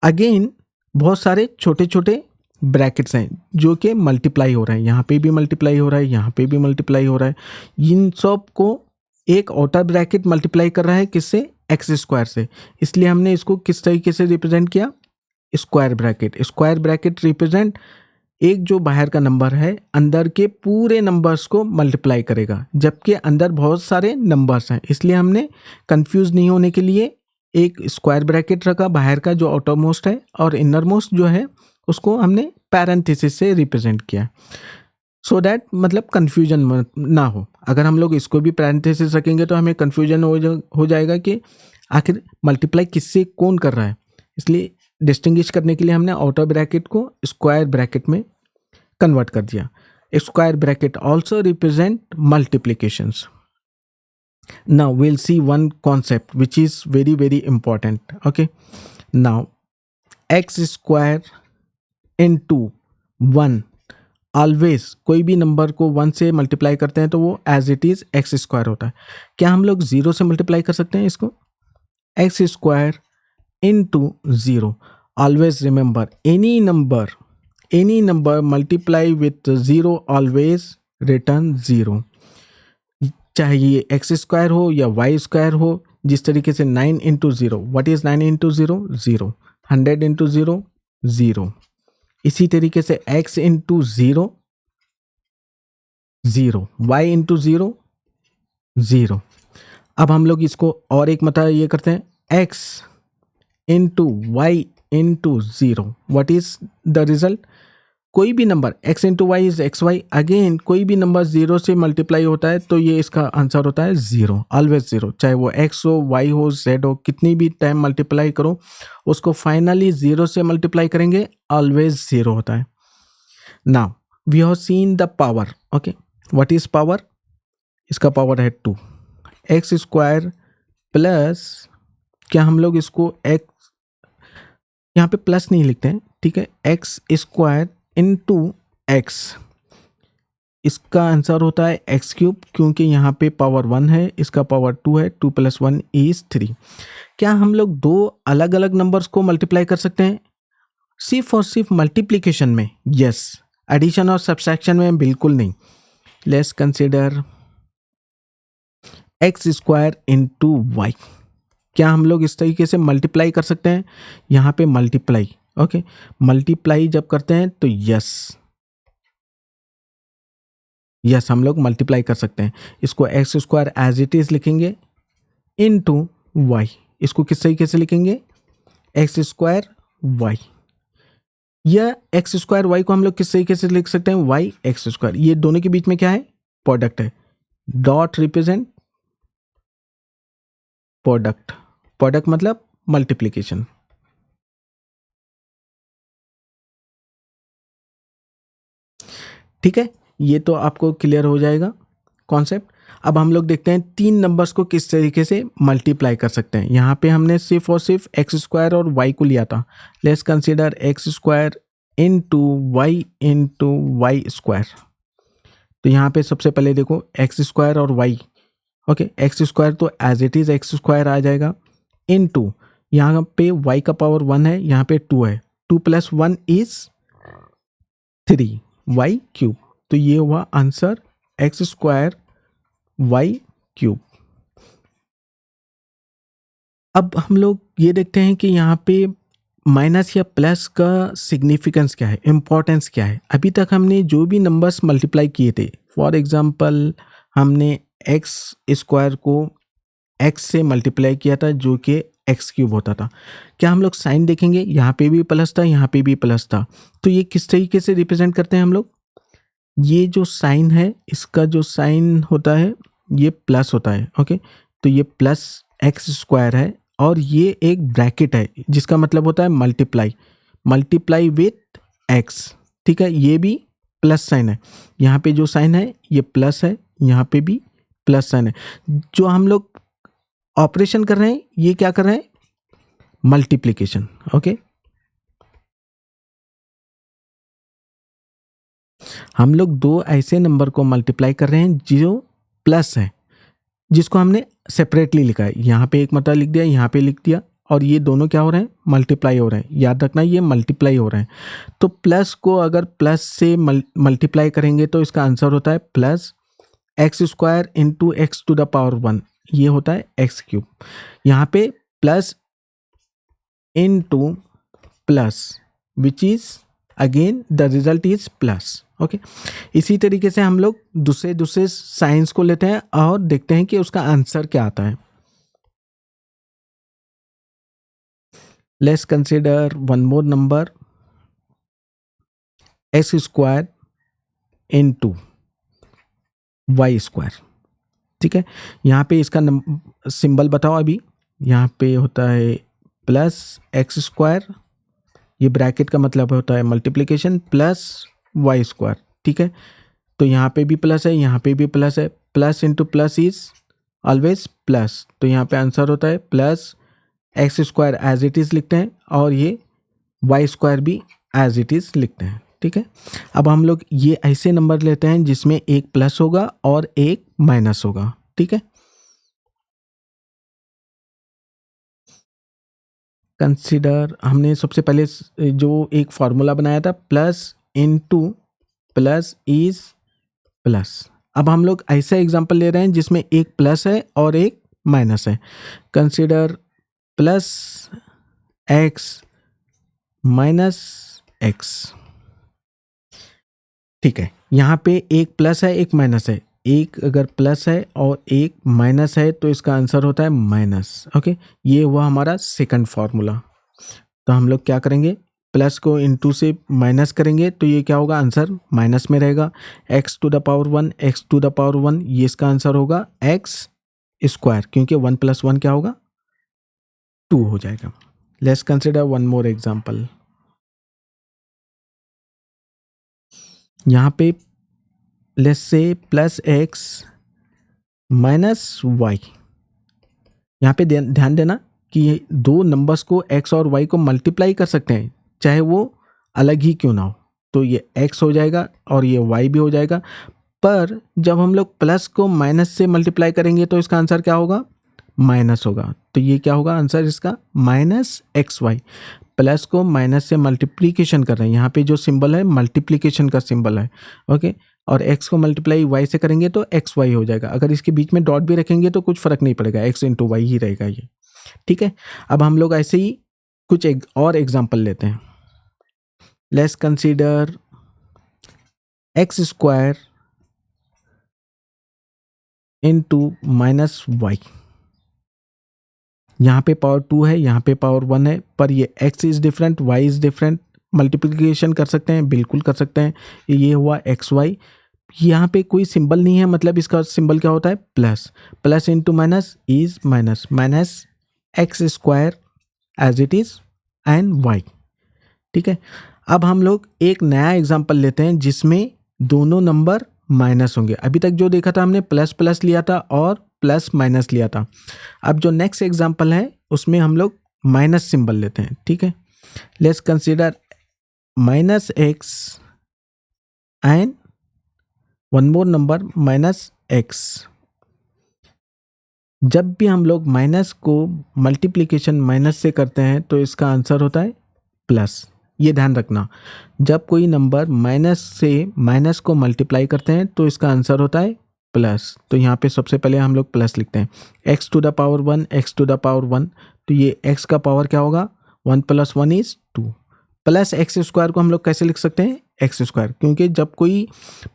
अगेन बहुत सारे छोटे छोटे ब्रैकेट्स हैं जो कि मल्टीप्लाई हो रहे हैं। यहाँ पे भी मल्टीप्लाई हो रहा है, यहाँ पे भी मल्टीप्लाई हो रहा है। इन सब को एक आउटर ब्रैकेट मल्टीप्लाई कर रहा है, किससे, एक्स स्क्वायर से। इसलिए हमने इसको किस तरीके से रिप्रेजेंट किया, square bracket. Square bracket represent एक जो बाहर का नंबर है अंदर के पूरे नंबर्स को मल्टीप्लाई करेगा, जबकि अंदर बहुत सारे नंबर्स हैं, इसलिए हमने कंफ्यूज नहीं होने के लिए एक स्क्वायर ब्रैकेट रखा बाहर का जो आउटर मोस्ट है, और इनर मोस्ट जो है उसको हमने पैरेंथेसिस से रिप्रेजेंट किया, सो दैट मतलब कन्फ्यूजन ना हो। अगर हम लोग इसको भी पैरेंथेसिस रखेंगे तो हमें कन्फ्यूजन हो जाएगा कि आखिर मल्टीप्लाई किससे कौन कर रहा है। इसलिए डिस्टिंग्विश करने के लिए हमने आउटर ब्रैकेट को स्क्वायर ब्रैकेट में कन्वर्ट कर दिया। Square bracket also represent multiplications. Now we'll see one concept which is very very important. Okay, now x square into 1, always कोई भी नंबर को 1 से मल्टीप्लाई करते हैं तो वो as it is x square होता है। क्या हम लोग 0 से मल्टीप्लाई कर सकते हैं इसको, x square into 0? Always remember, any number multiply with 0 always return 0, चाहे ये एक्स स्क्वायर हो या वाई स्क्वायर हो। जिस तरीके से 9 into 0, what is 9 into 0, 0। 100 into 0, 0। इसी तरीके से x इंटू 0, 0। y into 0, 0। अब हम लोग इसको और एक मतलब ये करते हैं, x into y into 0, what is the result. कोई भी number x into y is x y, again कोई भी नंबर 0 से मल्टीप्लाई होता है तो ये इसका आंसर होता है 0, ऑलवेज 0। चाहे वो x हो, y हो, z हो, कितनी भी टाइम मल्टीप्लाई करो उसको फाइनली 0 से मल्टीप्लाई करेंगे, ऑलवेज 0 होता है। Now we have seen the power. Okay, what is power, इसका पावर है 2, एक्स स्क्वायर प्लस, क्या हम लोग इसको x, यहाँ पे प्लस नहीं लिखते हैं, ठीक है, एक्स स्क्वायर इंटू एक्स, इसका आंसर होता है एक्स क्यूब, क्योंकि यहाँ पे पावर 1 है, इसका पावर 2 है, 2 + 1 = 3। क्या हम लोग दो अलग अलग नंबर्स को मल्टीप्लाई कर सकते हैं सिर्फ और सिर्फ मल्टीप्लिकेशन में? यस, एडिशन और सब्सट्रैक्शन में बिल्कुल नहीं। Let's consider x square into y. क्या हम लोग इस तरीके से मल्टीप्लाई कर सकते हैं? यहाँ पे मल्टीप्लाई, ओके, मल्टीप्लाई जब करते हैं तो यस हम लोग मल्टीप्लाई कर सकते हैं। इसको x square as it is लिखेंगे इनटू वाई। इसको किस तरीके से लिखेंगे, एक्स स्क्वायर वाई, या एक्स स्क्वायर वाई को हम लोग किस तरीके से लिख सकते हैं, वाई एक्स स्क्वायर। ये दोनों के बीच में क्या है, प्रोडक्ट है, डॉट रिप्रेजेंट प्रोडक्ट, प्रोडक्ट मतलब मल्टीप्लिकेशन। ठीक है, ये तो आपको क्लियर हो जाएगा कॉन्सेप्ट। अब हम लोग देखते हैं तीन नंबर्स को किस तरीके से मल्टीप्लाई कर सकते हैं। यहाँ पे हमने सिर्फ और सिर्फ एक्स स्क्वायर और वाई को लिया था। Let's consider x square into Y square. तो यहाँ पे सबसे पहले देखो एक्स स्क्वायर और वाई, ओके, एक्स स्क्वायर तो as it is x square आ जाएगा, इनटू यहाँ पे वाई का पावर 1 है, यहाँ पे 2 है, 2 + 1 इज 3 वाई क्यूब। तो ये हुआ answer x square y cube. अब हम लोग ये देखते हैं कि यहाँ पे माइनस या प्लस का सिग्निफिकेंस क्या है, इम्पोर्टेंस क्या है। अभी तक हमने जो भी नंबर्स मल्टीप्लाई किए थे, फॉर एग्जांपल हमने एक्स स्क्वायर को एक्स से मल्टीप्लाई किया था जो कि एक्स क्यूब होता था। क्या हम लोग साइन देखेंगे, यहाँ पे भी प्लस था, यहाँ पे भी प्लस था, तो ये किस तरीके से रिप्रेजेंट करते हैं हम लोग। ये जो साइन है, इसका जो साइन होता है ये प्लस होता है, ओके। तो ये प्लस एक्स स्क्वायर है और ये एक ब्रैकेट है जिसका मतलब होता है मल्टीप्लाई विथ एक्स, ठीक है। ये भी प्लस साइन है, यहाँ पे जो साइन है ये प्लस है, यहाँ पे भी प्लस साइन है। जो हम लोग ऑपरेशन कर रहे हैं ये क्या कर रहे हैं, मल्टीप्लिकेशन, ओके। हम लोग दो ऐसे नंबर को मल्टीप्लाई कर रहे हैं जो प्लस है, जिसको हमने सेपरेटली लिखा है। यहाँ पे एक मतलब लिख दिया, यहाँ पे लिख दिया, और ये दोनों क्या हो रहे हैं, मल्टीप्लाई हो रहे हैं। याद रखना ये मल्टीप्लाई हो रहे हैं। तो प्लस को अगर प्लस से मल्टीप्लाई करेंगे तो इसका आंसर होता है plus x square into x to the power 1, ये होता है एक्स क्यूब। यहाँ पे plus into plus which is again the result is plus, okay. इसी तरीके से हम लोग दूसरे साइंस को लेते हैं और देखते हैं कि उसका आंसर क्या आता है। Let's consider one more number x square into Y square, ठीक है। यहाँ पे इसका सिंबल बताओ अभी। यहाँ पे होता है प्लस एक्स स्क्वायर, ये ब्रैकेट का मतलब होता है मल्टीप्लिकेशन, प्लस वाई स्क्वायर, ठीक है। तो यहाँ पे भी प्लस है, यहाँ पे भी प्लस है, plus into plus is always plus. तो यहाँ पे आंसर होता है plus x square as it is लिखते हैं और ये वाई स्क्वायर भी एज इट इज़ लिखते हैं, ठीक है। अब हम लोग ये ऐसे नंबर लेते हैं जिसमें एक प्लस होगा और एक माइनस होगा, ठीक है। कंसिडर हमने सबसे पहले जो एक फॉर्मूला बनाया था, plus into plus is plus. अब हम लोग ऐसा एग्जांपल ले रहे हैं जिसमें एक प्लस है और एक माइनस है। Consider plus x minus x, ठीक है। यहाँ पे एक प्लस है एक माइनस है, एक अगर प्लस है और एक माइनस है तो इसका आंसर होता है माइनस, ओके। ये हुआ हमारा सेकंड फार्मूला। तो हम लोग क्या करेंगे, प्लस को इंटू से माइनस करेंगे तो ये क्या होगा, आंसर माइनस में रहेगा। X to the power 1, x to the power 1, ये इसका आंसर होगा एक्स स्क्वायर, क्योंकि 1 + 1 क्या होगा, 2 हो जाएगा। Let's consider one more example. यहाँ पे let's say plus x minus y. यहाँ पे ध्यान देना कि दो नंबर्स को एक्स और वाई को मल्टीप्लाई कर सकते हैं चाहे वो अलग ही क्यों ना हो। तो ये एक्स हो जाएगा और ये वाई भी हो जाएगा, पर जब हम लोग प्लस को माइनस से मल्टीप्लाई करेंगे तो इसका आंसर क्या होगा, माइनस होगा। तो ये क्या होगा आंसर इसका, माइनस एक्स वाई। प्लस को माइनस से मल्टीप्लीकेशन कर रहे हैं, यहाँ पे जो सिंबल है मल्टीप्लीकेशन का सिंबल है, ओके। और एक्स को मल्टीप्लाई वाई से करेंगे तो एक्स वाई हो जाएगा। अगर इसके बीच में डॉट भी रखेंगे तो कुछ फर्क नहीं पड़ेगा, एक्स इंटू वाई ही रहेगा ये, ठीक है। अब हम लोग ऐसे ही कुछ और एग्जाम्पल लेते हैं। Let's consider x square into minus y. यहाँ पे पावर 2 है, यहाँ पे पावर 1 है, पर ये x is different, y is different. Multiplication कर सकते हैं, बिल्कुल कर सकते हैं। ये हुआ एक्स वाई। यहाँ पे कोई सिंबल नहीं है, मतलब इसका सिंबल क्या होता है, plus. Plus into minus is minus, minus x square as it is and y, ठीक है। अब हम लोग एक नया एग्जाम्पल लेते हैं जिसमें दोनों नंबर माइनस होंगे। अभी तक जो देखा था हमने प्लस प्लस लिया था और प्लस माइनस लिया था। अब जो नेक्स्ट एग्जांपल है उसमें हम लोग माइनस सिंबल लेते हैं, ठीक है। Let's consider minus x and one more number minus x. जब भी हम लोग माइनस को मल्टीप्लिकेशन माइनस से करते हैं तो इसका आंसर होता है प्लस। ये ध्यान रखना, जब कोई नंबर माइनस से माइनस को मल्टीप्लाई करते हैं तो इसका आंसर होता है प्लस। तो यहाँ पे सबसे पहले हम लोग प्लस लिखते हैं, x to the power 1, x to the power 1, तो ये एक्स का पावर क्या होगा, 1 + 1 = 2। प्लस एक्स स्क्वायर को हम लोग कैसे लिख सकते हैं, एक्स स्क्वायर, क्योंकि जब कोई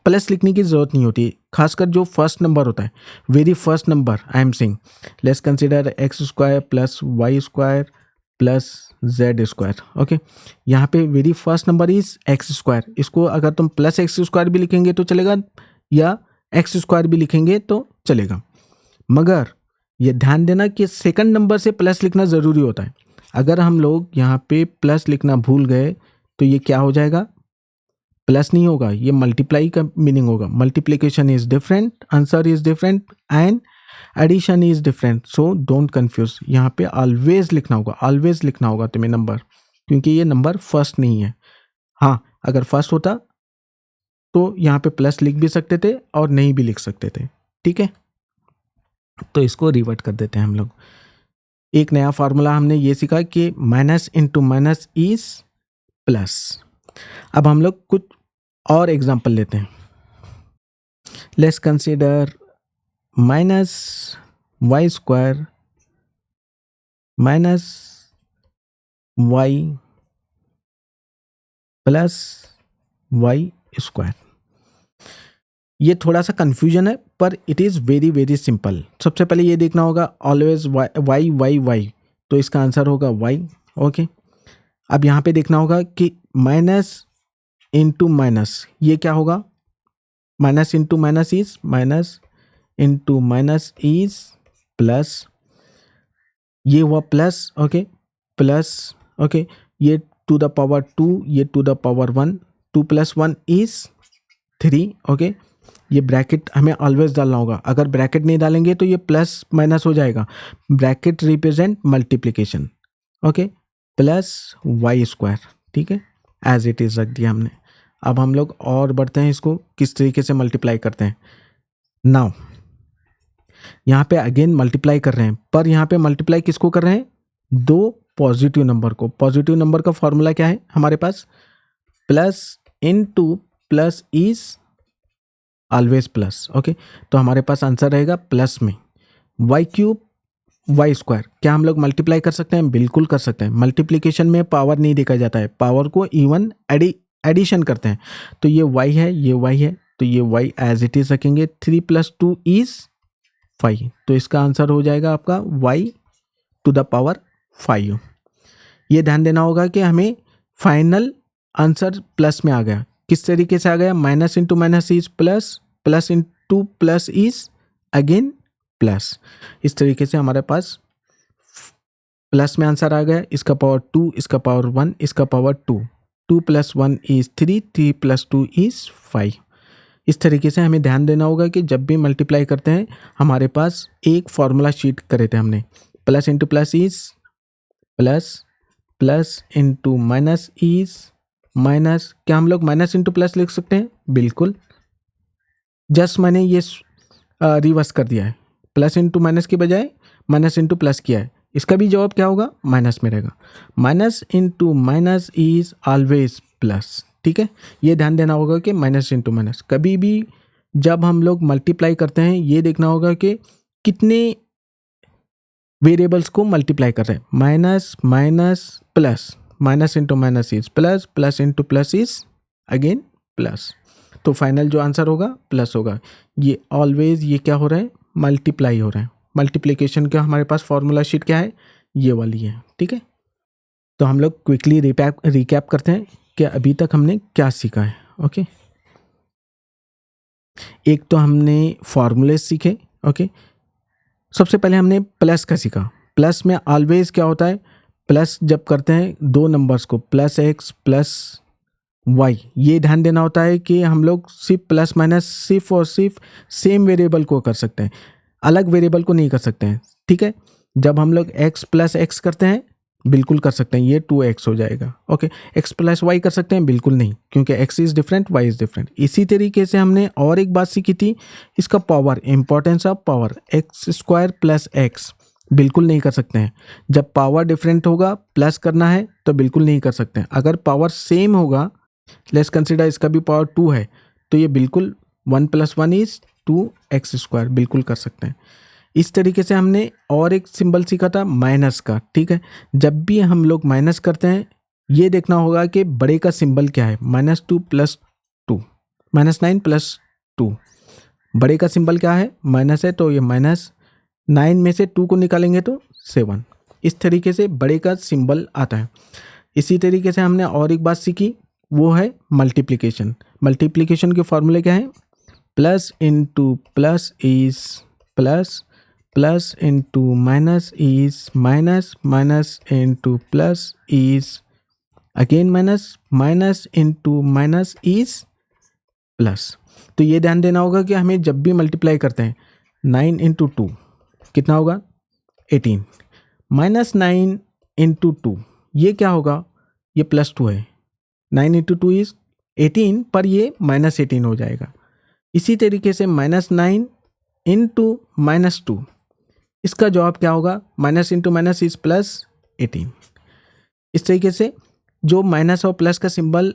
प्लस लिखने की ज़रूरत नहीं होती, खासकर जो फर्स्ट नंबर होता है, very first number I am saying. Let's consider x square plus y square plus z square. Okay, यहाँ पे very first number is x square. इसको अगर तुम प्लस एक्स स्क्वायर भी लिखेंगे तो चलेगा या एक्स स्क्वायर भी लिखेंगे तो चलेगा, मगर ये ध्यान देना कि सेकंड नंबर से प्लस लिखना ज़रूरी होता है। अगर हम लोग यहाँ पे प्लस लिखना भूल गए तो ये क्या हो जाएगा, प्लस नहीं होगा, ये मल्टीप्लाई का मीनिंग होगा। Multiplication is different, answer is different and addition is different, so don't confuse. यहाँ पे ऑलवेज लिखना होगा, ऑलवेज लिखना होगा तुम्हें नंबर, क्योंकि ये नंबर फर्स्ट नहीं है। हाँ, अगर फर्स्ट होता तो यहाँ पे प्लस लिख भी सकते थे और नहीं भी लिख सकते थे, ठीक है। तो इसको रिवर्ट कर देते हैं हम लोग। एक नया फार्मूला हमने ये सीखा कि minus into minus is plus. अब हम लोग कुछ और एग्जाम्पल लेते हैं। Let's consider minus y square minus y plus y square. ये थोड़ा सा कंफ्यूजन है पर it is very very simple. सबसे पहले ये देखना होगा ऑलवेज वाई वाई वाई, तो इसका आंसर होगा वाई। ओके, अब यहाँ पे देखना होगा कि माइनस इंटू माइनस ये क्या होगा, minus into minus is minus into minus is plus, ये हुआ प्लस। Okay, plus. ओके, ये टू द पावर 2, ये टू द पावर 1, 2 + 1 = 3। ओके, ये ब्रैकेट हमें ऑलवेज डालना होगा, अगर ब्रैकेट नहीं डालेंगे तो ये प्लस माइनस हो जाएगा। Bracket represent multiplication. Okay, plus y square, ठीक है, एज इट इज रख दिया हमने। अब हम लोग और बढ़ते हैं, इसको किस तरीके से मल्टीप्लाई करते हैं। नाउ यहाँ पे अगेन मल्टीप्लाई कर रहे हैं, पर यहाँ पे मल्टीप्लाई किसको कर रहे हैं, दो पॉजिटिव नंबर को। पॉजिटिव नंबर का फॉर्मूला क्या है हमारे पास, plus into plus is always plus. Okay, तो हमारे पास आंसर रहेगा प्लस में y³ y²। क्या हम लोग मल्टीप्लाई कर सकते हैं, बिल्कुल कर सकते हैं। मल्टीप्लिकेशन में पावर नहीं देखा जाता है, पावर को इवन एडिशन करते हैं। तो ये y है, ये y है, तो ये y एज इट इज रखेंगे। 3 + 2 = 5, तो इसका आंसर हो जाएगा आपका y⁵। ये ध्यान देना होगा कि हमें फाइनल आंसर प्लस में आ गया। किस तरीके से आ गया, minus into minus is plus, plus into plus is again plus. इस तरीके से हमारे पास प्लस में आंसर आ गया। इसका पावर 2, इसका पावर 1, इसका पावर 2, 2 + 1 = 3, 3 + 2 = 5। इस तरीके से हमें ध्यान देना होगा कि जब भी मल्टीप्लाई करते हैं, हमारे पास एक फॉर्मूला शीट करे थे हमने, plus into plus is plus, plus into minus is minus. क्या हम लोग माइनस इंटू प्लस लिख सकते हैं, बिल्कुल। जस्ट मैंने ये रिवर्स कर दिया है, प्लस इंटू माइनस की बजाय माइनस इंटू प्लस किया है। इसका भी जवाब क्या होगा, माइनस में रहेगा। Minus into minus is always plus, ठीक है। ये ध्यान देना होगा कि माइनस इंटू माइनस, कभी भी जब हम लोग मल्टीप्लाई करते हैं ये देखना होगा कि कितने वेरिएबल्स को मल्टीप्लाई कर रहे हैं। Minus minus plus, minus into minus is plus, plus into plus is again plus, तो फाइनल जो आंसर होगा प्लस होगा। ये ऑलवेज ये क्या हो रहा है, मल्टीप्लाई हो रहा है। मल्टीप्लिकेशन का हमारे पास फॉर्मूला शीट क्या है, ये वाली है, ठीक है। तो हम लोग क्विकली रिकैप करते हैं कि अभी तक हमने क्या सीखा है। ओके, एक तो हमने फॉर्मूले सीखे। ओके, सबसे पहले हमने प्लस का सीखा। प्लस में ऑलवेज क्या होता है, प्लस जब करते हैं दो नंबर्स को, +x प्लस वाई, ये ध्यान देना होता है कि हम लोग सिर्फ प्लस माइनस सिर्फ और सिर्फ सेम वेरिएबल को कर सकते हैं, अलग वेरिएबल को नहीं कर सकते हैं, ठीक है। जब हम लोग x प्लस एक्स करते हैं बिल्कुल कर सकते हैं, ये 2x हो जाएगा, ओके। x प्लस वाई कर सकते हैं, बिल्कुल नहीं, क्योंकि x is different, y is different. इसी तरीके से हमने और एक बात सीखी थी, इसका power, importance of power, x square plus x बिल्कुल नहीं कर सकते हैं। जब पावर डिफरेंट होगा प्लस करना है तो बिल्कुल नहीं कर सकते हैं। अगर पावर सेम होगा, लेट्स कंसिडर इसका भी पावर 2 है, तो ये बिल्कुल 1 + 1 इज 2x², बिल्कुल कर सकते हैं। इस तरीके से हमने और एक सिंबल सीखा था माइनस का, ठीक है। जब भी हम लोग माइनस करते हैं ये देखना होगा कि बड़े का सिंबल क्या है, -2 + 2, -9 + 2, बड़े का सिंबल क्या है, माइनस है, तो ये -9 में से 2 को निकालेंगे तो 7। इस तरीके से बड़े का सिंबल आता है। इसी तरीके से हमने और एक बात सीखी, वो है मल्टीप्लिकेशन। मल्टीप्लिकेशन के फॉर्मूले क्या है, plus into plus is plus, plus into minus is minus, minus into plus is again minus, minus into minus is plus. तो ये ध्यान देना होगा कि हमें जब भी मल्टीप्लाई करते हैं 9 × 2 कितना होगा, 18, -9 × 2 ये क्या होगा, ये +2 है, 9 × 2 इज 18, पर ये -18 हो जाएगा। इसी तरीके से -9 × -2 इसका जवाब क्या होगा, माइनस इंटू माइनस इज +18। इस तरीके से जो माइनस और प्लस का सिंबल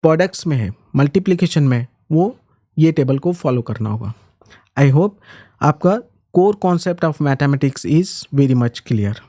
प्रोडक्ट्स में है, मल्टीप्लिकेशन में, वो ये टेबल को फॉलो करना होगा। आई होप आपका core concept of mathematics is very much clear.